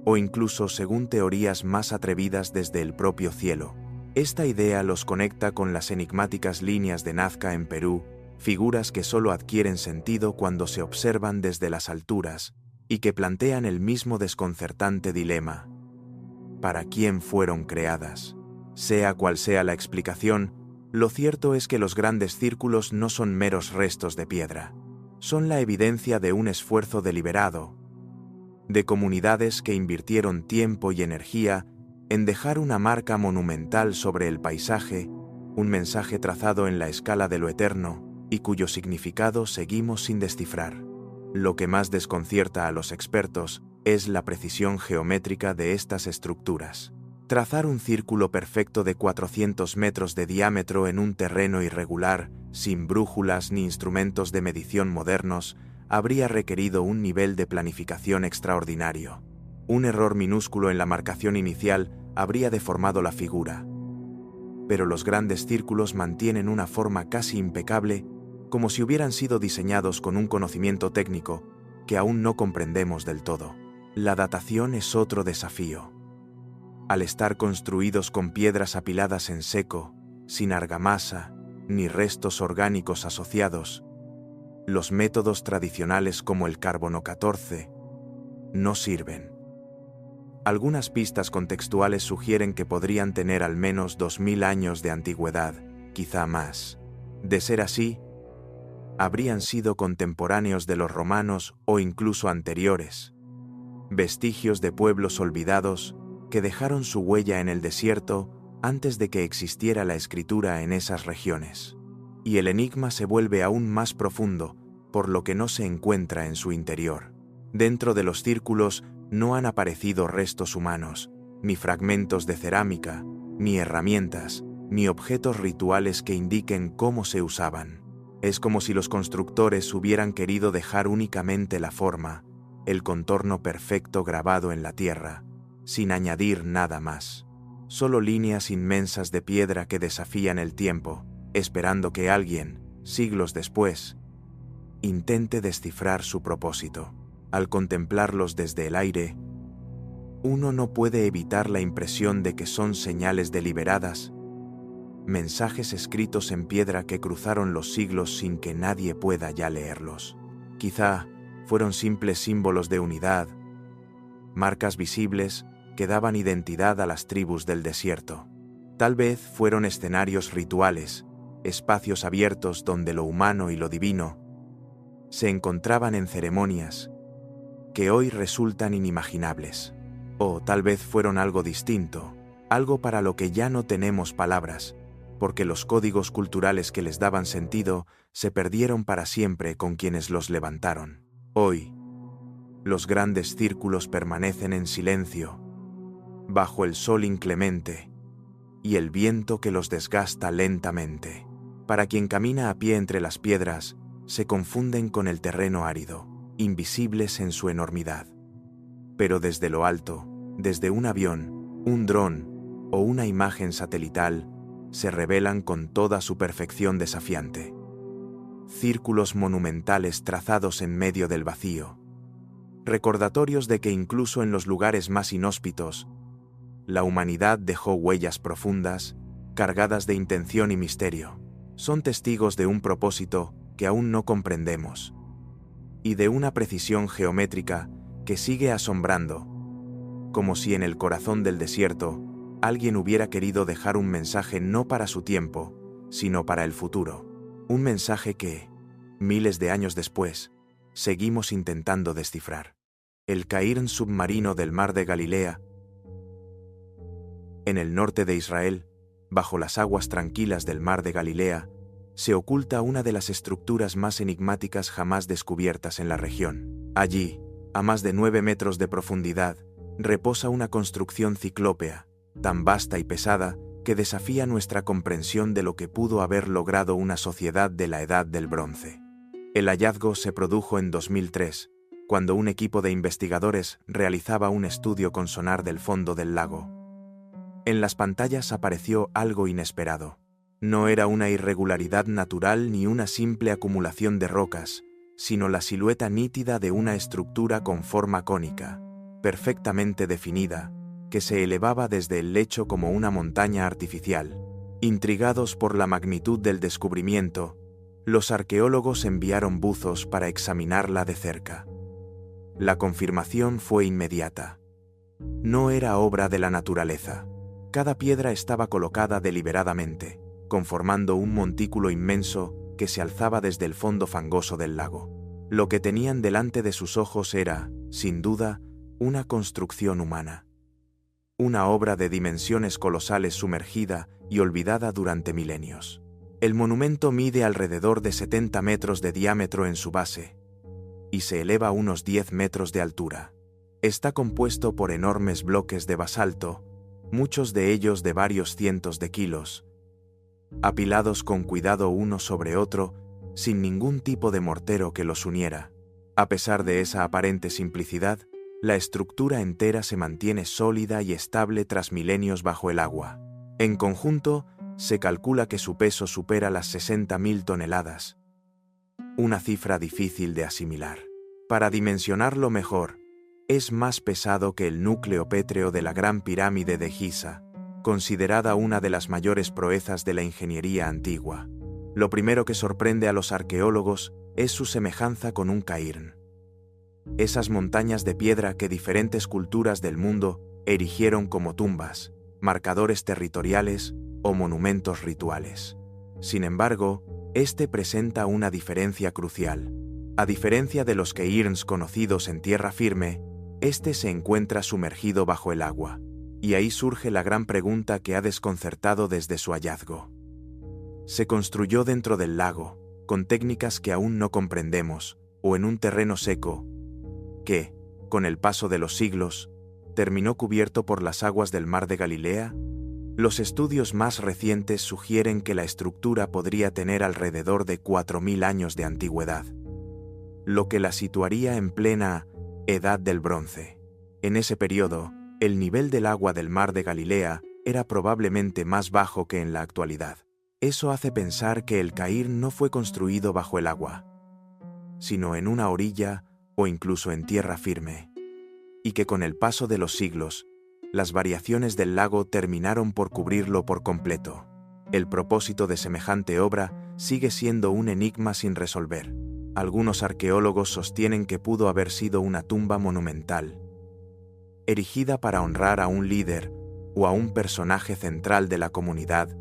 o incluso, según teorías más atrevidas, desde el propio cielo. Esta idea los conecta con las enigmáticas líneas de Nazca en Perú, figuras que solo adquieren sentido cuando se observan desde las alturas y que plantean el mismo desconcertante dilema: ¿para quién fueron creadas? Sea cual sea la explicación, lo cierto es que los grandes círculos no son meros restos de piedra. Son la evidencia de un esfuerzo deliberado, de comunidades que invirtieron tiempo y energía en dejar una marca monumental sobre el paisaje, un mensaje trazado en la escala de lo eterno y cuyo significado seguimos sin descifrar. Lo que más desconcierta a los expertos es la precisión geométrica de estas estructuras. Trazar un círculo perfecto de 400 metros de diámetro en un terreno irregular, sin brújulas ni instrumentos de medición modernos, habría requerido un nivel de planificación extraordinario. Un error minúsculo en la marcación inicial habría deformado la figura. Pero los grandes círculos mantienen una forma casi impecable, como si hubieran sido diseñados con un conocimiento técnico que aún no comprendemos del todo. La datación es otro desafío. Al estar construidos con piedras apiladas en seco, sin argamasa ni restos orgánicos asociados, los métodos tradicionales como el carbono 14 no sirven. Algunas pistas contextuales sugieren que podrían tener al menos 2000 años de antigüedad, quizá más. De ser así, habrían sido contemporáneos de los romanos o incluso anteriores, vestigios de pueblos olvidados que dejaron su huella en el desierto antes de que existiera la escritura en esas regiones. Y el enigma se vuelve aún más profundo por lo que no se encuentra en su interior. Dentro de los círculos no han aparecido restos humanos, ni fragmentos de cerámica, ni herramientas, ni objetos rituales que indiquen cómo se usaban. Es como si los constructores hubieran querido dejar únicamente la forma, el contorno perfecto grabado en la tierra, sin añadir nada más. Solo líneas inmensas de piedra que desafían el tiempo, esperando que alguien, siglos después, intente descifrar su propósito. Al contemplarlos desde el aire, uno no puede evitar la impresión de que son señales deliberadas, mensajes escritos en piedra que cruzaron los siglos sin que nadie pueda ya leerlos. Quizá fueron simples símbolos de unidad, marcas visibles que daban identidad a las tribus del desierto. Tal vez fueron escenarios rituales, espacios abiertos donde lo humano y lo divino se encontraban en ceremonias que hoy resultan inimaginables. O tal vez fueron algo distinto, algo para lo que ya no tenemos palabras, porque los códigos culturales que les daban sentido se perdieron para siempre con quienes los levantaron. Hoy, los grandes círculos permanecen en silencio, bajo el sol inclemente y el viento que los desgasta lentamente. Para quien camina a pie entre las piedras, se confunden con el terreno árido, invisibles en su enormidad. Pero desde lo alto, desde un avión, un dron o una imagen satelital, se revelan con toda su perfección desafiante. Círculos monumentales trazados en medio del vacío, recordatorios de que incluso en los lugares más inhóspitos, la humanidad dejó huellas profundas, cargadas de intención y misterio. Son testigos de un propósito que aún no comprendemos, y de una precisión geométrica que sigue asombrando, como si en el corazón del desierto alguien hubiera querido dejar un mensaje no para su tiempo, sino para el futuro. Un mensaje que, miles de años después, seguimos intentando descifrar. El cairn submarino del Mar de Galilea, en el norte de Israel, bajo las aguas tranquilas del Mar de Galilea, se oculta una de las estructuras más enigmáticas jamás descubiertas en la región. Allí, a más de 9 metros de profundidad, reposa una construcción ciclópea, tan vasta y pesada que desafía nuestra comprensión de lo que pudo haber logrado una sociedad de la Edad del Bronce. El hallazgo se produjo en 2003, cuando un equipo de investigadores realizaba un estudio con sonar del fondo del lago. En las pantallas apareció algo inesperado. No era una irregularidad natural ni una simple acumulación de rocas, sino la silueta nítida de una estructura con forma cónica, perfectamente definida, que se elevaba desde el lecho como una montaña artificial. Intrigados por la magnitud del descubrimiento, los arqueólogos enviaron buzos para examinarla de cerca. La confirmación fue inmediata. No era obra de la naturaleza. Cada piedra estaba colocada deliberadamente, conformando un montículo inmenso que se alzaba desde el fondo fangoso del lago. Lo que tenían delante de sus ojos era, sin duda, una construcción humana. Una obra de dimensiones colosales sumergida y olvidada durante milenios. El monumento mide alrededor de 70 metros de diámetro en su base y se eleva a unos 10 metros de altura. Está compuesto por enormes bloques de basalto, muchos de ellos de varios cientos de kilos, apilados con cuidado uno sobre otro, sin ningún tipo de mortero que los uniera. A pesar de esa aparente simplicidad, la estructura entera se mantiene sólida y estable tras milenios bajo el agua. En conjunto, se calcula que su peso supera las 60.000 toneladas. Una cifra difícil de asimilar. Para dimensionarlo mejor, es más pesado que el núcleo pétreo de la Gran Pirámide de Giza, considerada una de las mayores proezas de la ingeniería antigua. Lo primero que sorprende a los arqueólogos es su semejanza con un cairn. Esas montañas de piedra que diferentes culturas del mundo erigieron como tumbas, marcadores territoriales o monumentos rituales. Sin embargo, este presenta una diferencia crucial. A diferencia de los cairns conocidos en tierra firme, este se encuentra sumergido bajo el agua. Y ahí surge la gran pregunta que ha desconcertado desde su hallazgo. Se construyó dentro del lago, con técnicas que aún no comprendemos, o en un terreno seco, que, con el paso de los siglos, terminó cubierto por las aguas del Mar de Galilea. Los estudios más recientes sugieren que la estructura podría tener alrededor de 4.000 años de antigüedad, lo que la situaría en plena Edad del Bronce. En ese periodo, el nivel del agua del Mar de Galilea era probablemente más bajo que en la actualidad. Eso hace pensar que el cairn no fue construido bajo el agua, sino en una orilla o incluso en tierra firme, y que con el paso de los siglos, las variaciones del lago terminaron por cubrirlo por completo. El propósito de semejante obra sigue siendo un enigma sin resolver. Algunos arqueólogos sostienen que pudo haber sido una tumba monumental, erigida para honrar a un líder o a un personaje central de la comunidad,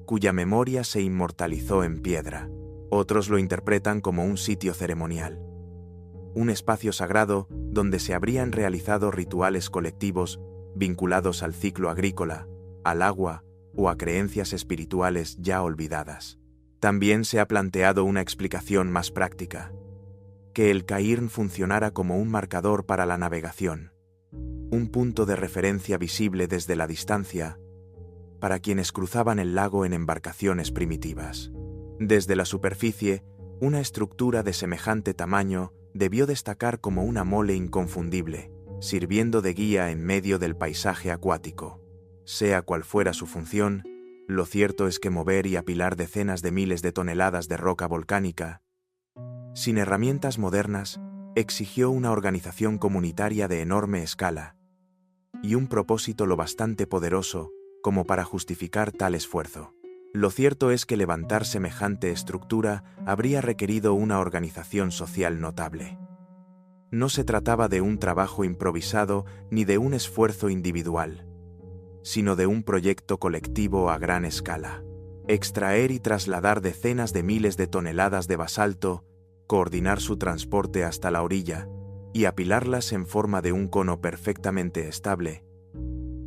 cuya memoria se inmortalizó en piedra. Otros lo interpretan como un sitio ceremonial, un espacio sagrado donde se habrían realizado rituales colectivos vinculados al ciclo agrícola, al agua o a creencias espirituales ya olvidadas. También se ha planteado una explicación más práctica: que el cairn funcionara como un marcador para la navegación, un punto de referencia visible desde la distancia para quienes cruzaban el lago en embarcaciones primitivas. Desde la superficie, una estructura de semejante tamaño debió destacar como una mole inconfundible, sirviendo de guía en medio del paisaje acuático. Sea cual fuera su función, lo cierto es que mover y apilar decenas de miles de toneladas de roca volcánica, sin herramientas modernas, exigió una organización comunitaria de enorme escala y un propósito lo bastante poderoso como para justificar tal esfuerzo. Lo cierto es que levantar semejante estructura habría requerido una organización social notable. No se trataba de un trabajo improvisado ni de un esfuerzo individual, sino de un proyecto colectivo a gran escala. Extraer y trasladar decenas de miles de toneladas de basalto, coordinar su transporte hasta la orilla y apilarlas en forma de un cono perfectamente estable,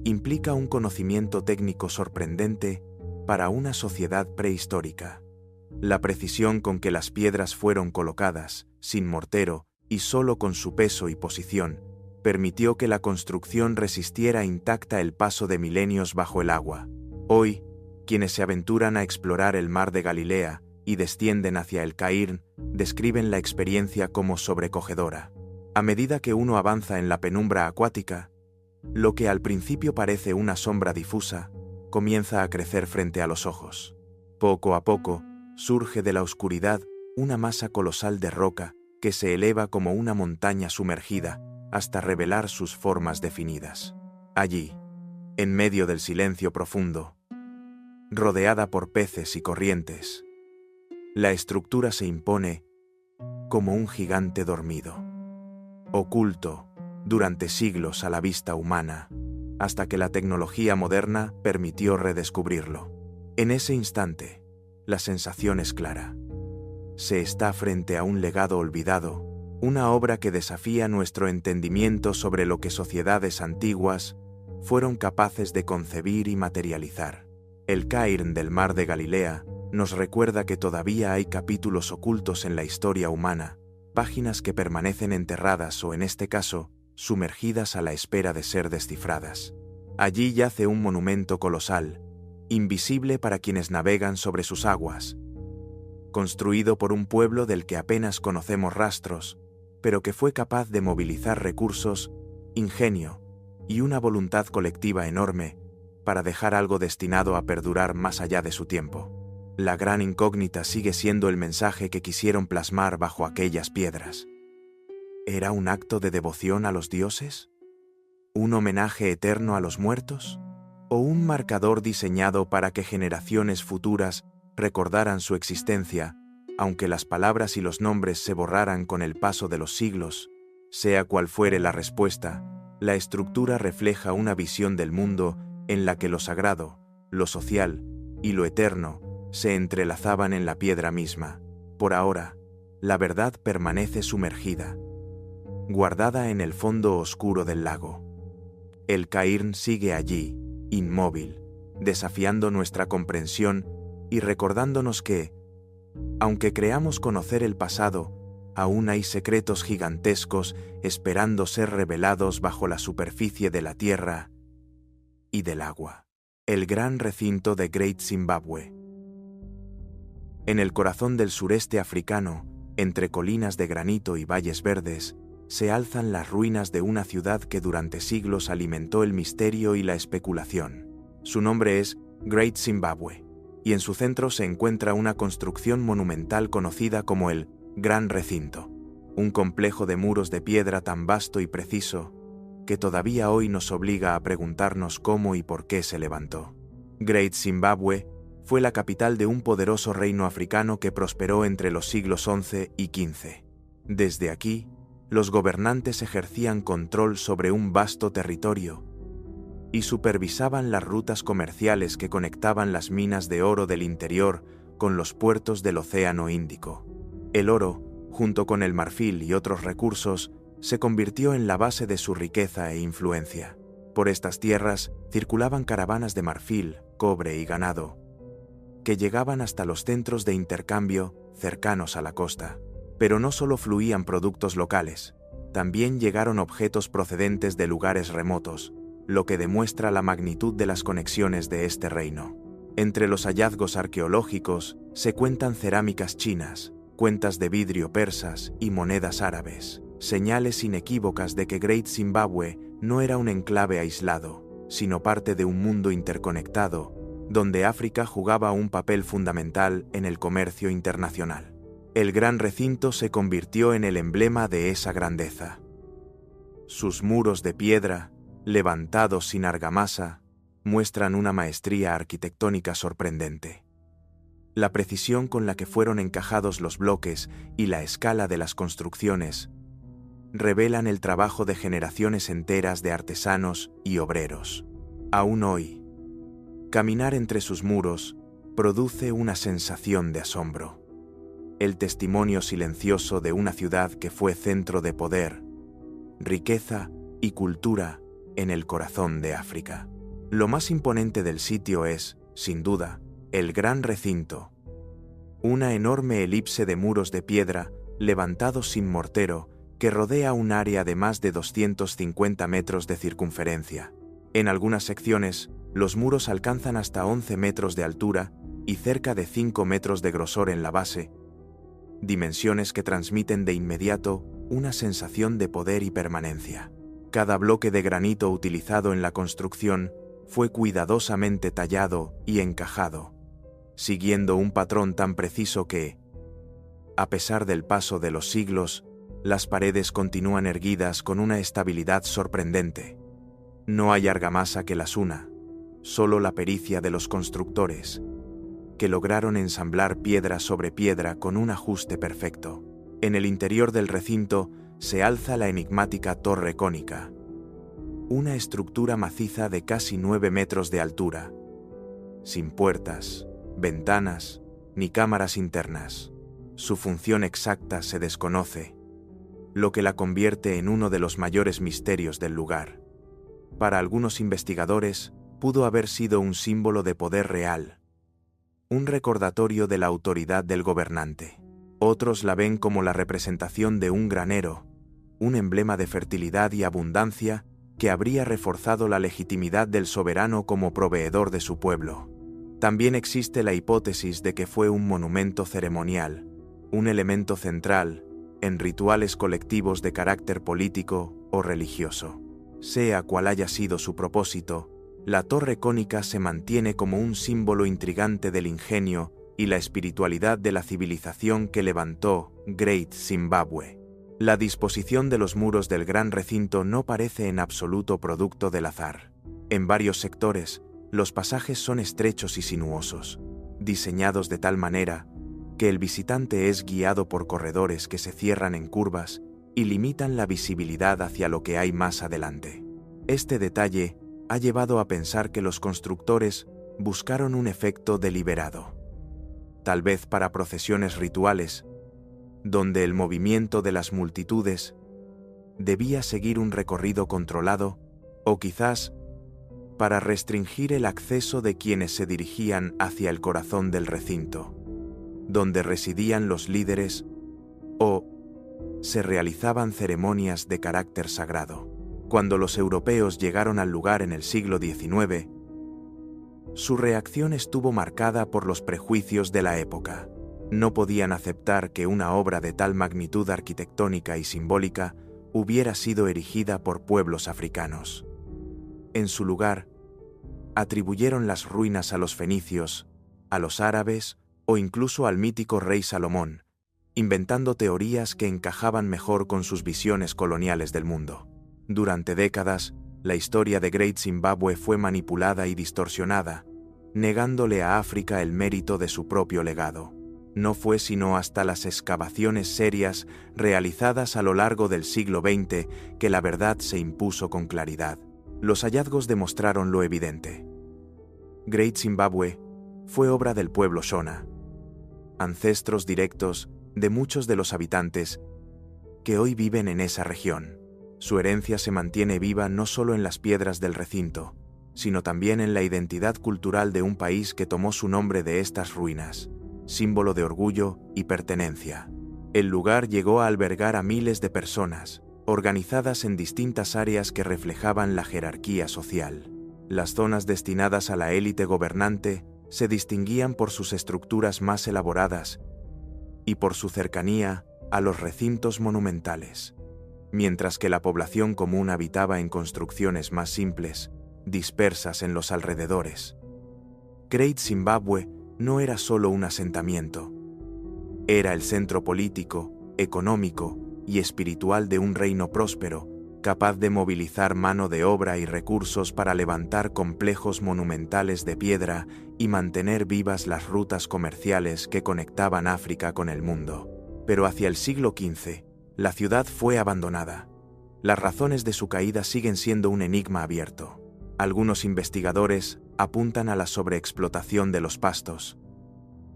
implica un conocimiento técnico sorprendente para una sociedad prehistórica. La precisión con que las piedras fueron colocadas, sin mortero y solo con su peso y posición, permitió que la construcción resistiera intacta el paso de milenios bajo el agua. Hoy, quienes se aventuran a explorar el mar de Galilea y descienden hacia el cairn, describen la experiencia como sobrecogedora. A medida que uno avanza en la penumbra acuática, lo que al principio parece una sombra difusa, comienza a crecer frente a los ojos. Poco a poco, surge de la oscuridad una masa colosal de roca que se eleva como una montaña sumergida hasta revelar sus formas definidas. Allí, en medio del silencio profundo, rodeada por peces y corrientes, la estructura se impone como un gigante dormido, oculto durante siglos a la vista humana, hasta que la tecnología moderna permitió redescubrirlo. En ese instante, la sensación es clara. Se está frente a un legado olvidado, una obra que desafía nuestro entendimiento sobre lo que sociedades antiguas fueron capaces de concebir y materializar. El cairn del mar de Galilea nos recuerda que todavía hay capítulos ocultos en la historia humana, páginas que permanecen enterradas o, en este caso, sumergidas a la espera de ser descifradas. Allí yace un monumento colosal, invisible para quienes navegan sobre sus aguas, construido por un pueblo del que apenas conocemos rastros, pero que fue capaz de movilizar recursos, ingenio y una voluntad colectiva enorme para dejar algo destinado a perdurar más allá de su tiempo. La gran incógnita sigue siendo el mensaje que quisieron plasmar bajo aquellas piedras. ¿Era un acto de devoción a los dioses? ¿Un homenaje eterno a los muertos? ¿O un marcador diseñado para que generaciones futuras recordaran su existencia, aunque las palabras y los nombres se borraran con el paso de los siglos? Sea cual fuere la respuesta, la estructura refleja una visión del mundo en la que lo sagrado, lo social y lo eterno se entrelazaban en la piedra misma. Por ahora, la verdad permanece sumergida, guardada en el fondo oscuro del lago. El cairn sigue allí, inmóvil, desafiando nuestra comprensión y recordándonos que, aunque creamos conocer el pasado, aún hay secretos gigantescos esperando ser revelados bajo la superficie de la tierra y del agua. El gran recinto de Great Zimbabwe. En el corazón del sureste africano, entre colinas de granito y valles verdes, se alzan las ruinas de una ciudad que durante siglos alimentó el misterio y la especulación. Su nombre es Great Zimbabwe, y en su centro se encuentra una construcción monumental conocida como el Gran Recinto, un complejo de muros de piedra tan vasto y preciso que todavía hoy nos obliga a preguntarnos cómo y por qué se levantó. Great Zimbabwe fue la capital de un poderoso reino africano que prosperó entre los siglos XI y XV. Desde aquí, los gobernantes ejercían control sobre un vasto territorio y supervisaban las rutas comerciales que conectaban las minas de oro del interior con los puertos del Océano Índico. El oro, junto con el marfil y otros recursos, se convirtió en la base de su riqueza e influencia. Por estas tierras circulaban caravanas de marfil, cobre y ganado, que llegaban hasta los centros de intercambio cercanos a la costa. Pero no solo fluían productos locales, también llegaron objetos procedentes de lugares remotos, lo que demuestra la magnitud de las conexiones de este reino. Entre los hallazgos arqueológicos se cuentan cerámicas chinas, cuentas de vidrio persas y monedas árabes, señales inequívocas de que Great Zimbabwe no era un enclave aislado, sino parte de un mundo interconectado, donde África jugaba un papel fundamental en el comercio internacional. El gran recinto se convirtió en el emblema de esa grandeza. Sus muros de piedra, levantados sin argamasa, muestran una maestría arquitectónica sorprendente. La precisión con la que fueron encajados los bloques y la escala de las construcciones revelan el trabajo de generaciones enteras de artesanos y obreros. Aún hoy, caminar entre sus muros produce una sensación de asombro. El testimonio silencioso de una ciudad que fue centro de poder, riqueza y cultura en el corazón de África. Lo más imponente del sitio es, sin duda, el gran recinto, una enorme elipse de muros de piedra levantados sin mortero que rodea un área de más de 250 metros de circunferencia. En algunas secciones, los muros alcanzan hasta 11 metros de altura y cerca de 5 metros de grosor en la base, dimensiones que transmiten de inmediato una sensación de poder y permanencia. Cada bloque de granito utilizado en la construcción fue cuidadosamente tallado y encajado, siguiendo un patrón tan preciso que, a pesar del paso de los siglos, las paredes continúan erguidas con una estabilidad sorprendente. No hay argamasa que las una, solo la pericia de los constructores, que lograron ensamblar piedra sobre piedra con un ajuste perfecto. En el interior del recinto se alza la enigmática torre cónica, una estructura maciza de casi 9 metros de altura, sin puertas, ventanas ni cámaras internas. Su función exacta se desconoce, lo que la convierte en uno de los mayores misterios del lugar. Para algunos investigadores, pudo haber sido un símbolo de poder real, un recordatorio de la autoridad del gobernante. Otros la ven como la representación de un granero, un emblema de fertilidad y abundancia que habría reforzado la legitimidad del soberano como proveedor de su pueblo. También existe la hipótesis de que fue un monumento ceremonial, un elemento central en rituales colectivos de carácter político o religioso. Sea cual haya sido su propósito, la torre cónica se mantiene como un símbolo intrigante del ingenio y la espiritualidad de la civilización que levantó Great Zimbabwe. La disposición de los muros del gran recinto no parece en absoluto producto del azar. En varios sectores, los pasajes son estrechos y sinuosos, diseñados de tal manera que el visitante es guiado por corredores que se cierran en curvas y limitan la visibilidad hacia lo que hay más adelante. Este detalle ha llevado a pensar que los constructores buscaron un efecto deliberado, tal vez para procesiones rituales, donde el movimiento de las multitudes debía seguir un recorrido controlado, o quizás para restringir el acceso de quienes se dirigían hacia el corazón del recinto, donde residían los líderes o se realizaban ceremonias de carácter sagrado. Cuando los europeos llegaron al lugar en el siglo XIX, su reacción estuvo marcada por los prejuicios de la época. No podían aceptar que una obra de tal magnitud arquitectónica y simbólica hubiera sido erigida por pueblos africanos. En su lugar, atribuyeron las ruinas a los fenicios, a los árabes o incluso al mítico rey Salomón, inventando teorías que encajaban mejor con sus visiones coloniales del mundo. Durante décadas, la historia de Great Zimbabwe fue manipulada y distorsionada, negándole a África el mérito de su propio legado. No fue sino hasta las excavaciones serias realizadas a lo largo del siglo XX que la verdad se impuso con claridad. Los hallazgos demostraron lo evidente. Great Zimbabwe fue obra del pueblo Shona, ancestros directos de muchos de los habitantes que hoy viven en esa región. Su herencia se mantiene viva no solo en las piedras del recinto, sino también en la identidad cultural de un país que tomó su nombre de estas ruinas, símbolo de orgullo y pertenencia. El lugar llegó a albergar a miles de personas, organizadas en distintas áreas que reflejaban la jerarquía social. Las zonas destinadas a la élite gobernante se distinguían por sus estructuras más elaboradas y por su cercanía a los recintos monumentales, mientras que la población común habitaba en construcciones más simples, dispersas en los alrededores. Great Zimbabwe no era solo un asentamiento. Era el centro político, económico y espiritual de un reino próspero, capaz de movilizar mano de obra y recursos para levantar complejos monumentales de piedra y mantener vivas las rutas comerciales que conectaban África con el mundo. Pero hacia el siglo XV, la ciudad fue abandonada. Las razones de su caída siguen siendo un enigma abierto. Algunos investigadores apuntan a la sobreexplotación de los pastos,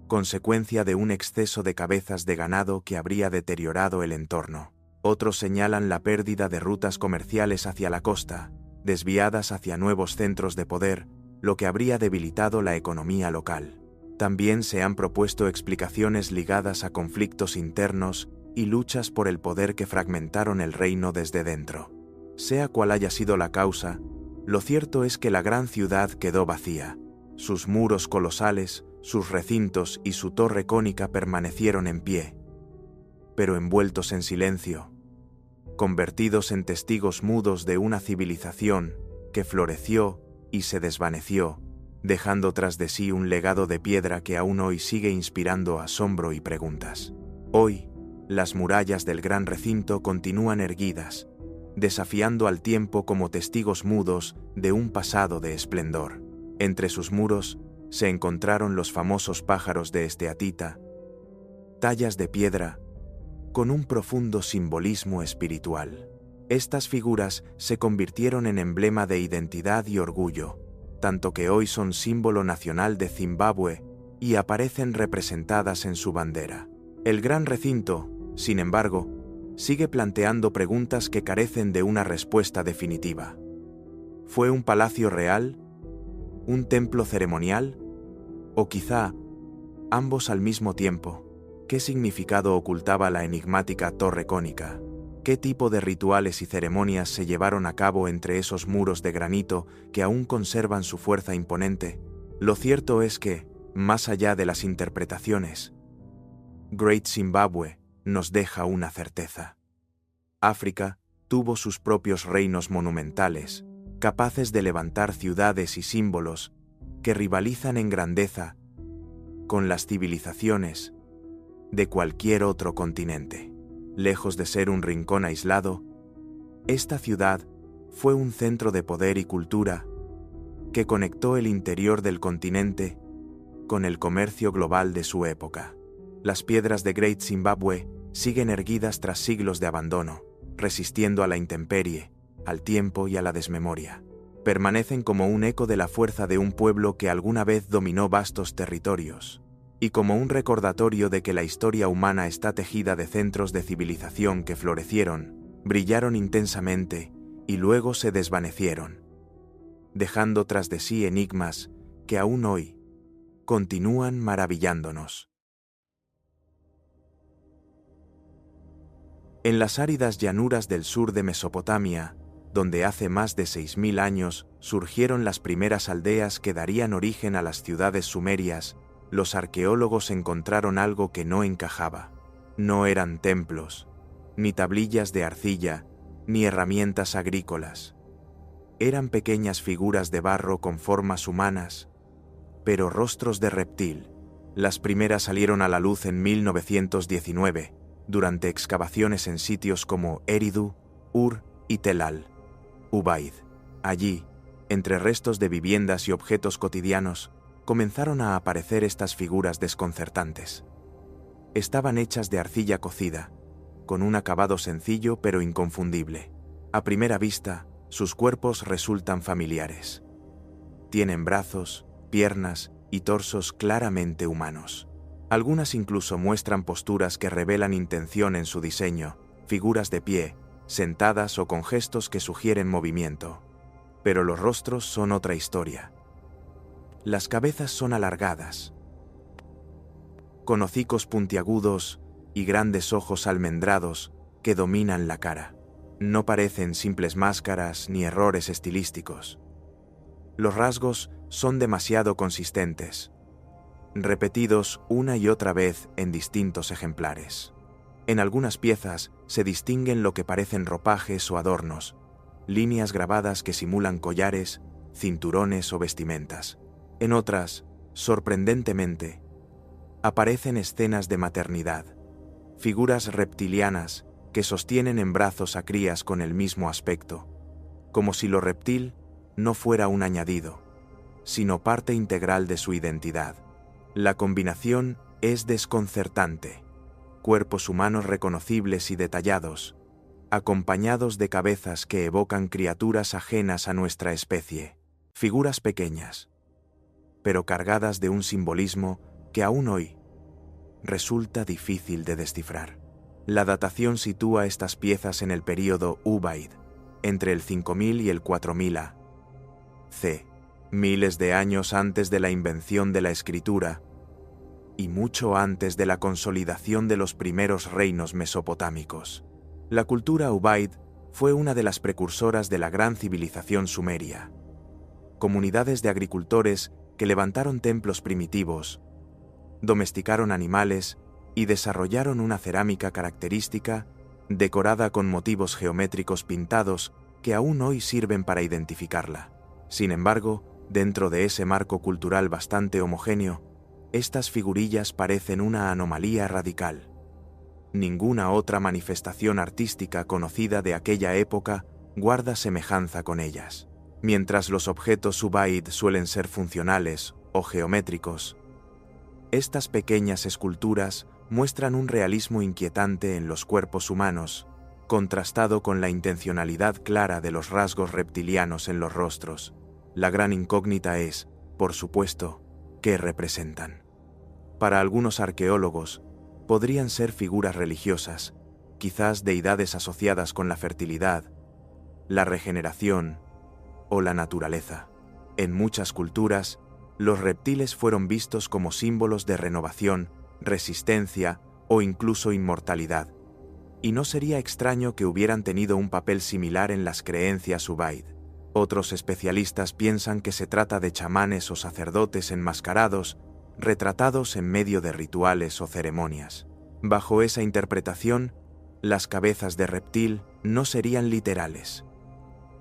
consecuencia de un exceso de cabezas de ganado que habría deteriorado el entorno. Otros señalan la pérdida de rutas comerciales hacia la costa, desviadas hacia nuevos centros de poder, lo que habría debilitado la economía local. También se han propuesto explicaciones ligadas a conflictos internos y luchas por el poder que fragmentaron el reino desde dentro. Sea cual haya sido la causa, lo cierto es que la gran ciudad quedó vacía. Sus muros colosales, sus recintos y su torre cónica permanecieron en pie, pero envueltos en silencio, convertidos en testigos mudos de una civilización que floreció y se desvaneció, dejando tras de sí un legado de piedra que aún hoy sigue inspirando asombro y preguntas. Hoy, las murallas del gran recinto continúan erguidas, desafiando al tiempo como testigos mudos de un pasado de esplendor. Entre sus muros se encontraron los famosos pájaros de esteatita, tallas de piedra, con un profundo simbolismo espiritual. Estas figuras se convirtieron en emblema de identidad y orgullo, tanto que hoy son símbolo nacional de Zimbabue y aparecen representadas en su bandera. El gran recinto, sin embargo, sigue planteando preguntas que carecen de una respuesta definitiva. ¿Fue un palacio real? ¿Un templo ceremonial? ¿O quizá ambos al mismo tiempo? ¿Qué significado ocultaba la enigmática torre cónica? ¿Qué tipo de rituales y ceremonias se llevaron a cabo entre esos muros de granito que aún conservan su fuerza imponente? Lo cierto es que, más allá de las interpretaciones, Great Zimbabwe nos deja una certeza. África tuvo sus propios reinos monumentales, capaces de levantar ciudades y símbolos que rivalizan en grandeza con las civilizaciones de cualquier otro continente. Lejos de ser un rincón aislado, esta ciudad fue un centro de poder y cultura que conectó el interior del continente con el comercio global de su época. Las piedras de Great Zimbabwe siguen erguidas tras siglos de abandono, resistiendo a la intemperie, al tiempo y a la desmemoria. Permanecen como un eco de la fuerza de un pueblo que alguna vez dominó vastos territorios, y como un recordatorio de que la historia humana está tejida de centros de civilización que florecieron, brillaron intensamente y luego se desvanecieron, dejando tras de sí enigmas que aún hoy continúan maravillándonos. En las áridas llanuras del sur de Mesopotamia, donde hace más de 6000 años surgieron las primeras aldeas que darían origen a las ciudades sumerias, los arqueólogos encontraron algo que no encajaba. No eran templos, ni tablillas de arcilla, ni herramientas agrícolas. Eran pequeñas figuras de barro con formas humanas, pero rostros de reptil. Las primeras salieron a la luz en 1919, durante excavaciones en sitios como Eridu, Ur y Tel al-Ubaid. Allí, entre restos de viviendas y objetos cotidianos, comenzaron a aparecer estas figuras desconcertantes. Estaban hechas de arcilla cocida, con un acabado sencillo pero inconfundible. A primera vista, sus cuerpos resultan familiares. Tienen brazos, piernas y torsos claramente humanos. Algunas incluso muestran posturas que revelan intención en su diseño, figuras de pie, sentadas o con gestos que sugieren movimiento. Pero los rostros son otra historia. Las cabezas son alargadas, con hocicos puntiagudos y grandes ojos almendrados que dominan la cara. No parecen simples máscaras ni errores estilísticos. Los rasgos son demasiado consistentes, repetidos una y otra vez en distintos ejemplares. En algunas piezas se distinguen lo que parecen ropajes o adornos, líneas grabadas que simulan collares, cinturones o vestimentas. En otras, sorprendentemente, aparecen escenas de maternidad, figuras reptilianas que sostienen en brazos a crías con el mismo aspecto, como si lo reptil no fuera un añadido, sino parte integral de su identidad. La combinación es desconcertante. Cuerpos humanos reconocibles y detallados, acompañados de cabezas que evocan criaturas ajenas a nuestra especie, figuras pequeñas, pero cargadas de un simbolismo que aún hoy resulta difícil de descifrar. La datación sitúa estas piezas en el período Ubaid, entre el 5000 y el 4000 a.C., miles de años antes de la invención de la escritura y mucho antes de la consolidación de los primeros reinos mesopotámicos. La cultura Ubaid fue una de las precursoras de la gran civilización sumeria. Comunidades de agricultores que levantaron templos primitivos, domesticaron animales y desarrollaron una cerámica característica decorada con motivos geométricos pintados que aún hoy sirven para identificarla. Sin embargo, dentro de ese marco cultural bastante homogéneo, estas figurillas parecen una anomalía radical. Ninguna otra manifestación artística conocida de aquella época guarda semejanza con ellas. Mientras los objetos Ubaid suelen ser funcionales o geométricos, estas pequeñas esculturas muestran un realismo inquietante en los cuerpos humanos, contrastado con la intencionalidad clara de los rasgos reptilianos en los rostros. La gran incógnita es, por supuesto, ¿qué representan? Para algunos arqueólogos, podrían ser figuras religiosas, quizás deidades asociadas con la fertilidad, la regeneración o la naturaleza. En muchas culturas, los reptiles fueron vistos como símbolos de renovación, resistencia o incluso inmortalidad, y no sería extraño que hubieran tenido un papel similar en las creencias Ubaid. Otros especialistas piensan que se trata de chamanes o sacerdotes enmascarados, retratados en medio de rituales o ceremonias. Bajo esa interpretación, las cabezas de reptil no serían literales,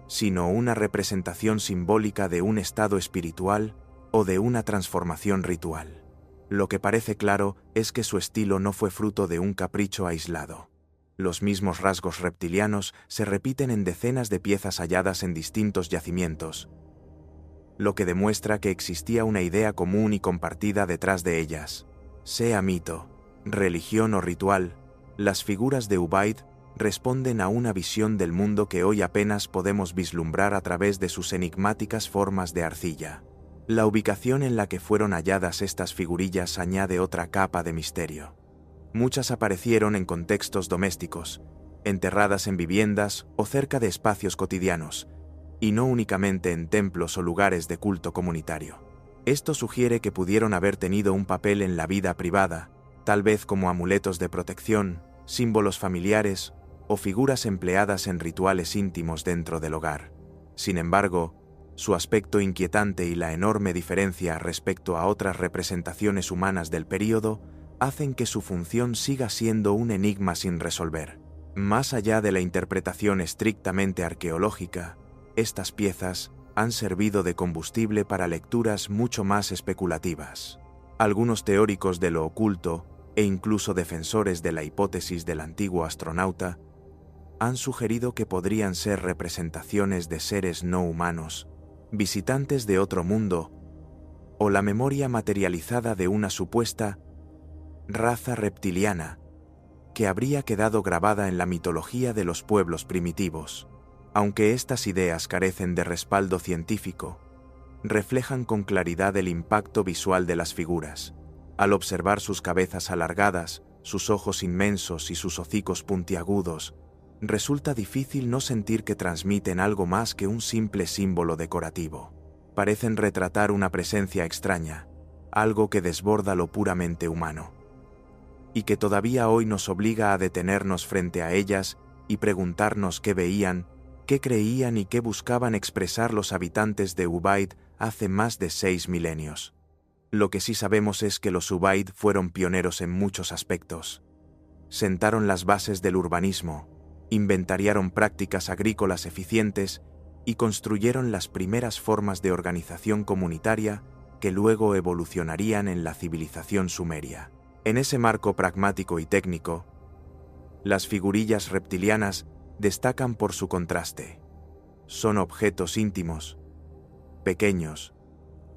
sino una representación simbólica de un estado espiritual o de una transformación ritual. Lo que parece claro es que su estilo no fue fruto de un capricho aislado. Los mismos rasgos reptilianos se repiten en decenas de piezas halladas en distintos yacimientos, lo que demuestra que existía una idea común y compartida detrás de ellas. Sea mito, religión o ritual, las figuras de Ubaid responden a una visión del mundo que hoy apenas podemos vislumbrar a través de sus enigmáticas formas de arcilla. La ubicación en la que fueron halladas estas figurillas añade otra capa de misterio. Muchas aparecieron en contextos domésticos, enterradas en viviendas o cerca de espacios cotidianos, y no únicamente en templos o lugares de culto comunitario. Esto sugiere que pudieron haber tenido un papel en la vida privada, tal vez como amuletos de protección, símbolos familiares o figuras empleadas en rituales íntimos dentro del hogar. Sin embargo, su aspecto inquietante y la enorme diferencia respecto a otras representaciones humanas del período hacen que su función siga siendo un enigma sin resolver. Más allá de la interpretación estrictamente arqueológica, estas piezas han servido de combustible para lecturas mucho más especulativas. Algunos teóricos de lo oculto, e incluso defensores de la hipótesis del antiguo astronauta, han sugerido que podrían ser representaciones de seres no humanos, visitantes de otro mundo, o la memoria materializada de una supuesta raza reptiliana que habría quedado grabada en la mitología de los pueblos primitivos. Aunque estas ideas carecen de respaldo científico, reflejan con claridad el impacto visual de las figuras. Al observar sus cabezas alargadas, sus ojos inmensos y sus hocicos puntiagudos, resulta difícil no sentir que transmiten algo más que un simple símbolo decorativo. Parecen retratar una presencia extraña, algo que desborda lo puramente humano, y que todavía hoy nos obliga a detenernos frente a ellas y preguntarnos qué veían, qué creían y qué buscaban expresar los habitantes de Ubaid hace más de 6 milenios. Lo que sí sabemos es que los Ubaid fueron pioneros en muchos aspectos. Sentaron las bases del urbanismo, inventariaron prácticas agrícolas eficientes y construyeron las primeras formas de organización comunitaria que luego evolucionarían en la civilización sumeria. En ese marco pragmático y técnico, las figurillas reptilianas destacan por su contraste. Son objetos íntimos, pequeños,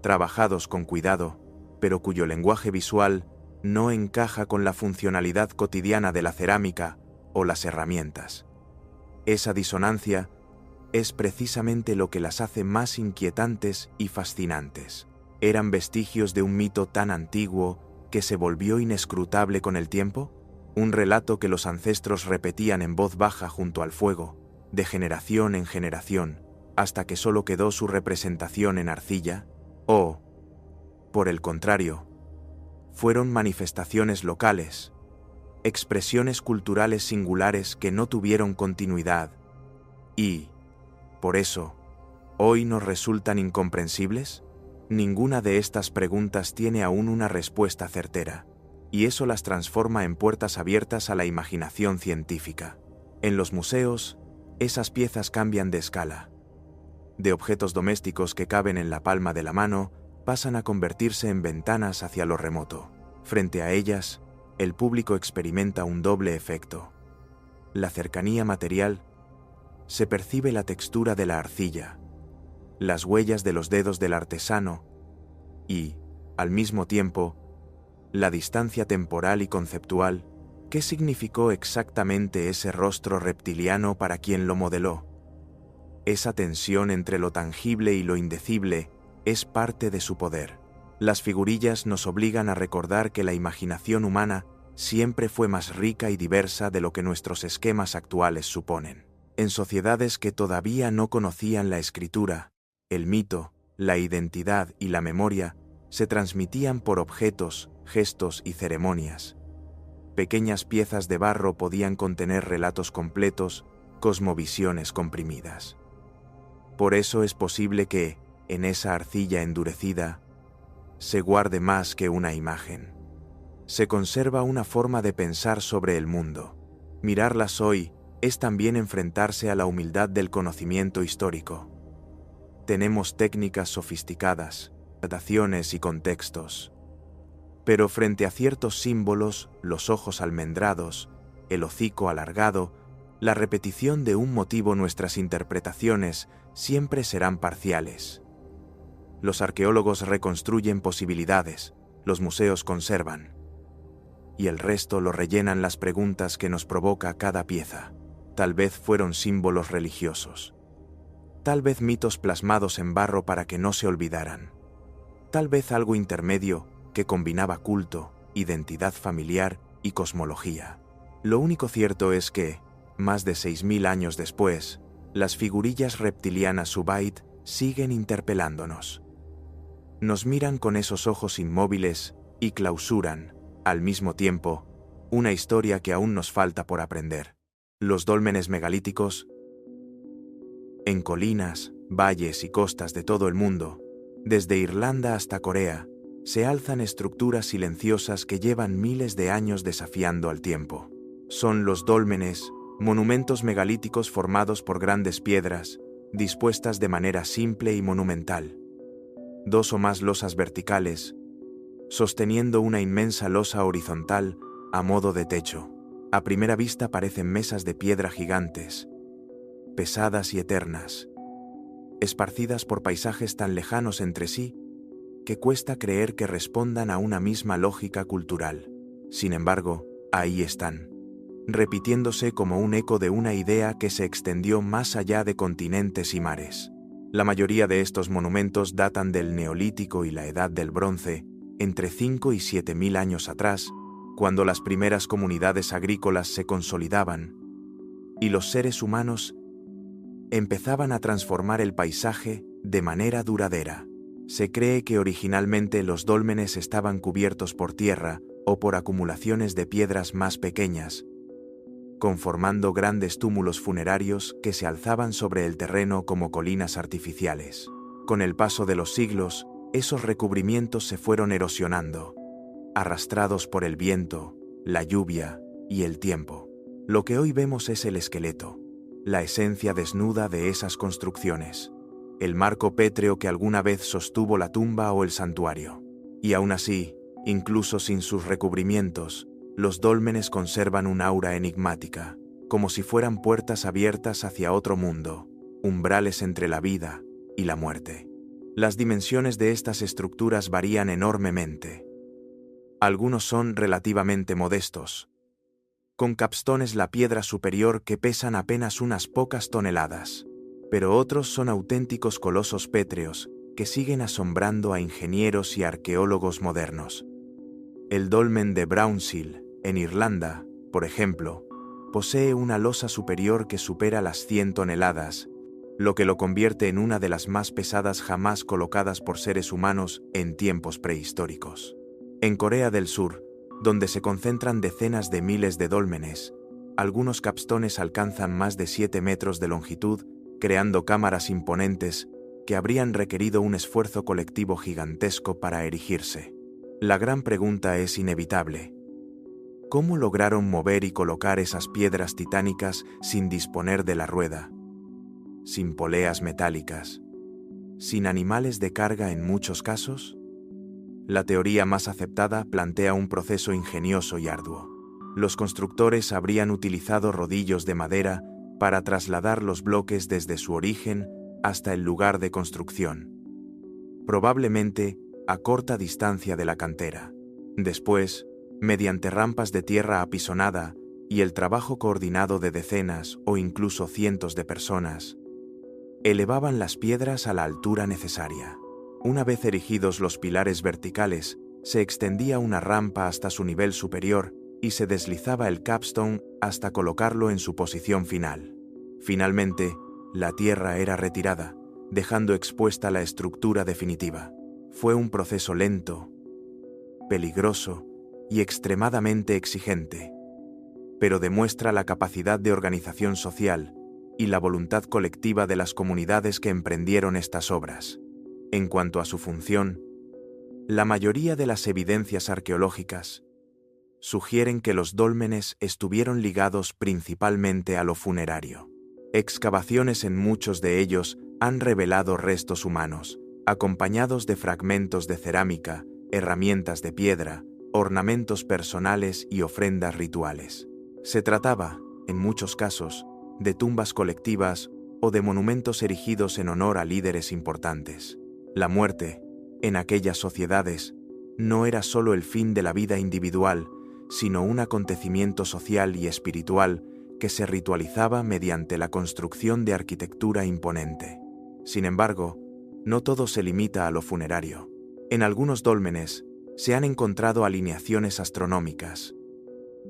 trabajados con cuidado, pero cuyo lenguaje visual no encaja con la funcionalidad cotidiana de la cerámica o las herramientas. Esa disonancia es precisamente lo que las hace más inquietantes y fascinantes. ¿Eran vestigios de un mito tan antiguo que se volvió inescrutable con el tiempo? ¿Un relato que los ancestros repetían en voz baja junto al fuego, de generación en generación, hasta que solo quedó su representación en arcilla? ¿O, por el contrario, fueron manifestaciones locales, expresiones culturales singulares que no tuvieron continuidad y, por eso, hoy nos resultan incomprensibles? Ninguna de estas preguntas tiene aún una respuesta certera, y eso las transforma en puertas abiertas a la imaginación científica. En los museos, esas piezas cambian de escala. De objetos domésticos que caben en la palma de la mano, pasan a convertirse en ventanas hacia lo remoto. Frente a ellas, el público experimenta un doble efecto. La cercanía material, se percibe la textura de la arcilla, las huellas de los dedos del artesano y, al mismo tiempo, la distancia temporal y conceptual. ¿Qué significó exactamente ese rostro reptiliano para quien lo modeló? Esa tensión entre lo tangible y lo indecible es parte de su poder. Las figurillas nos obligan a recordar que la imaginación humana siempre fue más rica y diversa de lo que nuestros esquemas actuales suponen. En sociedades que todavía no conocían la escritura, el mito, la identidad y la memoria se transmitían por objetos, gestos y ceremonias. Pequeñas piezas de barro podían contener relatos completos, cosmovisiones comprimidas. Por eso es posible que, en esa arcilla endurecida, se guarde más que una imagen. Se conserva una forma de pensar sobre el mundo. Mirarlas hoy es también enfrentarse a la humildad del conocimiento histórico. Tenemos técnicas sofisticadas, dataciones y contextos. Pero frente a ciertos símbolos, los ojos almendrados, el hocico alargado, la repetición de un motivo, nuestras interpretaciones siempre serán parciales. Los arqueólogos reconstruyen posibilidades, los museos conservan, y el resto lo rellenan las preguntas que nos provoca cada pieza. Tal vez fueron símbolos religiosos. Tal vez mitos plasmados en barro para que no se olvidaran. Tal vez algo intermedio que combinaba culto, identidad familiar y cosmología. Lo único cierto es que, más de 6.000 años después, las figurillas reptilianas Ubaid siguen interpelándonos. Nos miran con esos ojos inmóviles y clausuran, al mismo tiempo, una historia que aún nos falta por aprender. Los dólmenes megalíticos, en colinas, valles y costas de todo el mundo, desde Irlanda hasta Corea, se alzan estructuras silenciosas que llevan miles de años desafiando al tiempo. Son los dólmenes, monumentos megalíticos formados por grandes piedras, dispuestas de manera simple y monumental. 2 o más losas verticales, sosteniendo una inmensa losa horizontal a modo de techo. A primera vista parecen mesas de piedra gigantes, pesadas y eternas, esparcidas por paisajes tan lejanos entre sí que cuesta creer que respondan a una misma lógica cultural. Sin embargo, ahí están, repitiéndose como un eco de una idea que se extendió más allá de continentes y mares. La mayoría de estos monumentos datan del Neolítico y la Edad del Bronce, entre 5 y 7.000 años atrás, cuando las primeras comunidades agrícolas se consolidaban. y los seres humanos empezaban a transformar el paisaje de manera duradera. Se cree que originalmente los dólmenes estaban cubiertos por tierra o por acumulaciones de piedras más pequeñas, conformando grandes túmulos funerarios que se alzaban sobre el terreno como colinas artificiales. Con el paso de los siglos, esos recubrimientos se fueron erosionando, arrastrados por el viento, la lluvia y el tiempo. Lo que hoy vemos es el esqueleto, la esencia desnuda de esas construcciones, el marco pétreo que alguna vez sostuvo la tumba o el santuario. Y aún así, incluso sin sus recubrimientos, los dólmenes conservan un aura enigmática, como si fueran puertas abiertas hacia otro mundo, umbrales entre la vida y la muerte. Las dimensiones de estas estructuras varían enormemente. Algunos son relativamente modestos, con capstones la piedra superior que pesan apenas unas pocas toneladas, pero otros son auténticos colosos pétreos que siguen asombrando a ingenieros y arqueólogos modernos. El dolmen de Brownshill, en Irlanda, por ejemplo, posee una losa superior que supera las 100 toneladas, lo que lo convierte en una de las más pesadas jamás colocadas por seres humanos en tiempos prehistóricos. En Corea del Sur, donde se concentran decenas de miles de dólmenes, algunos capstones alcanzan más de 7 metros de longitud, creando cámaras imponentes que habrían requerido un esfuerzo colectivo gigantesco para erigirse. La gran pregunta es inevitable: ¿cómo lograron mover y colocar esas piedras titánicas sin disponer de la rueda, sin poleas metálicas, sin animales de carga en muchos casos? La teoría más aceptada plantea un proceso ingenioso y arduo. Los constructores habrían utilizado rodillos de madera para trasladar los bloques desde su origen hasta el lugar de construcción, probablemente a corta distancia de la cantera. Después, mediante rampas de tierra apisonada y el trabajo coordinado de decenas o incluso cientos de personas, elevaban las piedras a la altura necesaria. Una vez erigidos los pilares verticales, se extendía una rampa hasta su nivel superior y se deslizaba el capstone hasta colocarlo en su posición final. Finalmente, la tierra era retirada, dejando expuesta la estructura definitiva. Fue un proceso lento, peligroso y extremadamente exigente, pero demuestra la capacidad de organización social y la voluntad colectiva de las comunidades que emprendieron estas obras. En cuanto a su función, la mayoría de las evidencias arqueológicas sugieren que los dólmenes estuvieron ligados principalmente a lo funerario. Excavaciones en muchos de ellos han revelado restos humanos, acompañados de fragmentos de cerámica, herramientas de piedra, ornamentos personales y ofrendas rituales. Se trataba, en muchos casos, de tumbas colectivas o de monumentos erigidos en honor a líderes importantes. La muerte, en aquellas sociedades, no era solo el fin de la vida individual, sino un acontecimiento social y espiritual que se ritualizaba mediante la construcción de arquitectura imponente. Sin embargo, no todo se limita a lo funerario. En algunos dólmenes se han encontrado alineaciones astronómicas,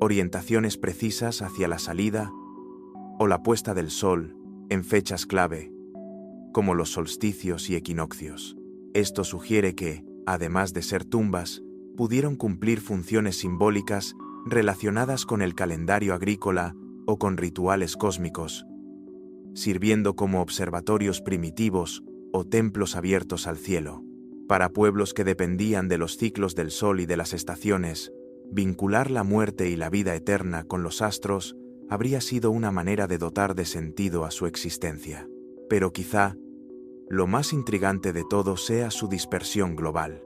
orientaciones precisas hacia la salida o la puesta del sol en fechas clave, como los solsticios y equinoccios. Esto sugiere que, además de ser tumbas, pudieron cumplir funciones simbólicas relacionadas con el calendario agrícola o con rituales cósmicos, sirviendo como observatorios primitivos o templos abiertos al cielo. Para pueblos que dependían de los ciclos del sol y de las estaciones, vincular la muerte y la vida eterna con los astros habría sido una manera de dotar de sentido a su existencia. Pero quizá lo más intrigante de todo sea su dispersión global.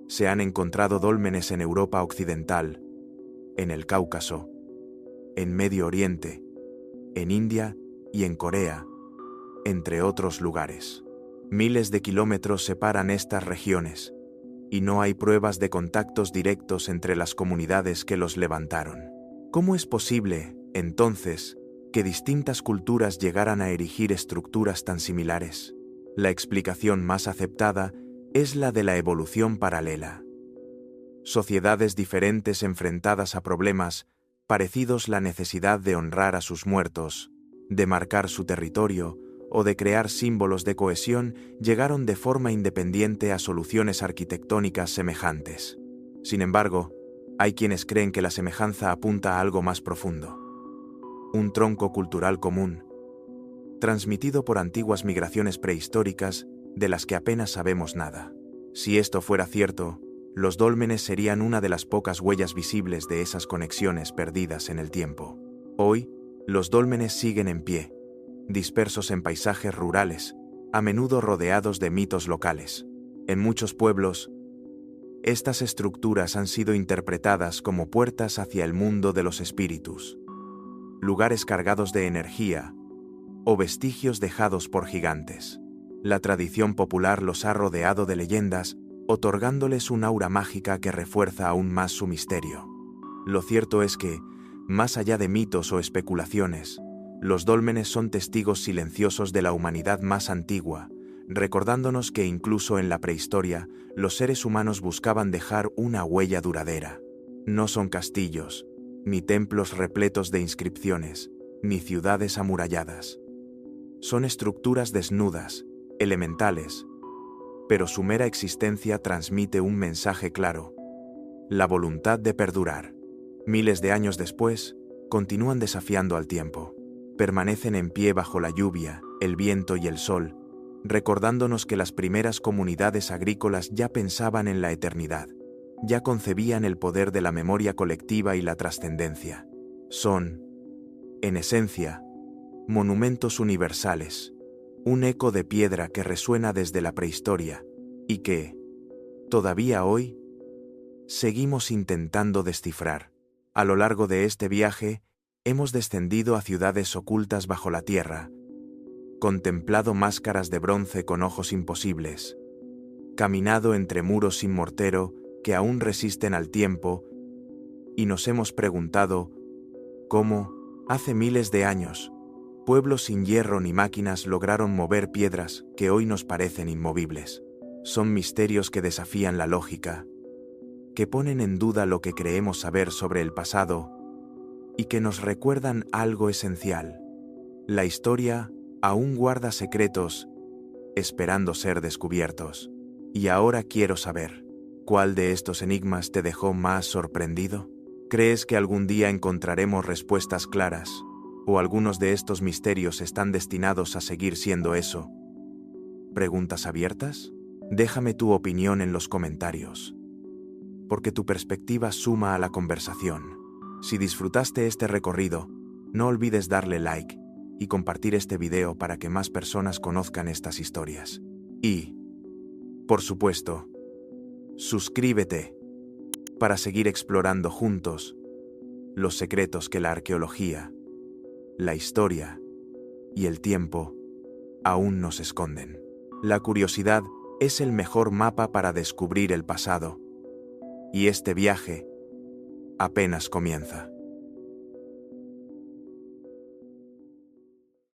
Se han encontrado dólmenes en Europa occidental, en el Cáucaso, en Medio Oriente, en India y en Corea, entre otros lugares. Miles de kilómetros separan estas regiones, y no hay pruebas de contactos directos entre las comunidades que los levantaron. ¿Cómo es posible, entonces, que distintas culturas llegaran a erigir estructuras tan similares? La explicación más aceptada es la de la evolución paralela. Sociedades diferentes enfrentadas a problemas parecidos la necesidad de honrar a sus muertos, de marcar su territorio o de crear símbolos de cohesión llegaron de forma independiente a soluciones arquitectónicas semejantes. Sin embargo, hay quienes creen que la semejanza apunta a algo más profundo. Un tronco cultural común, transmitido por antiguas migraciones prehistóricas de las que apenas sabemos nada. Si esto fuera cierto, los dólmenes serían una de las pocas huellas visibles de esas conexiones perdidas en el tiempo. Hoy, los dólmenes siguen en pie, dispersos en paisajes rurales, a menudo rodeados de mitos locales. En muchos pueblos, estas estructuras han sido interpretadas como puertas hacia el mundo de los espíritus, lugares cargados de energía o vestigios dejados por gigantes. La tradición popular los ha rodeado de leyendas, otorgándoles un aura mágica que refuerza aún más su misterio. Lo cierto es que, más allá de mitos o especulaciones, los dólmenes son testigos silenciosos de la humanidad más antigua, recordándonos que incluso en la prehistoria, los seres humanos buscaban dejar una huella duradera. No son castillos, ni templos repletos de inscripciones, ni ciudades amuralladas. Son estructuras desnudas, elementales, pero su mera existencia transmite un mensaje claro: la voluntad de perdurar. Miles de años después, continúan desafiando al tiempo. Permanecen en pie bajo la lluvia, el viento y el sol, recordándonos que las primeras comunidades agrícolas ya pensaban en la eternidad, ya concebían el poder de la memoria colectiva y la trascendencia. Son, en esencia, monumentos universales, un eco de piedra que resuena desde la prehistoria y que, todavía hoy, seguimos intentando descifrar. A lo largo de este viaje, hemos descendido a ciudades ocultas bajo la tierra, contemplado máscaras de bronce con ojos imposibles, caminado entre muros sin mortero que aún resisten al tiempo, y nos hemos preguntado cómo, hace miles de años, pueblos sin hierro ni máquinas lograron mover piedras que hoy nos parecen inmovibles. Son misterios que desafían la lógica, que ponen en duda lo que creemos saber sobre el pasado y que nos recuerdan algo esencial. La historia aún guarda secretos, esperando ser descubiertos. Y ahora quiero saber, ¿cuál de estos enigmas te dejó más sorprendido? ¿Crees que algún día encontraremos respuestas claras? ¿O algunos de estos misterios están destinados a seguir siendo eso? ¿Preguntas abiertas? Déjame tu opinión en los comentarios, porque tu perspectiva suma a la conversación. Si disfrutaste este recorrido, no olvides darle like y compartir este video para que más personas conozcan estas historias. Y, por supuesto, suscríbete para seguir explorando juntos los secretos que la arqueología, la historia y el tiempo aún nos esconden. La curiosidad es el mejor mapa para descubrir el pasado, y este viaje apenas comienza.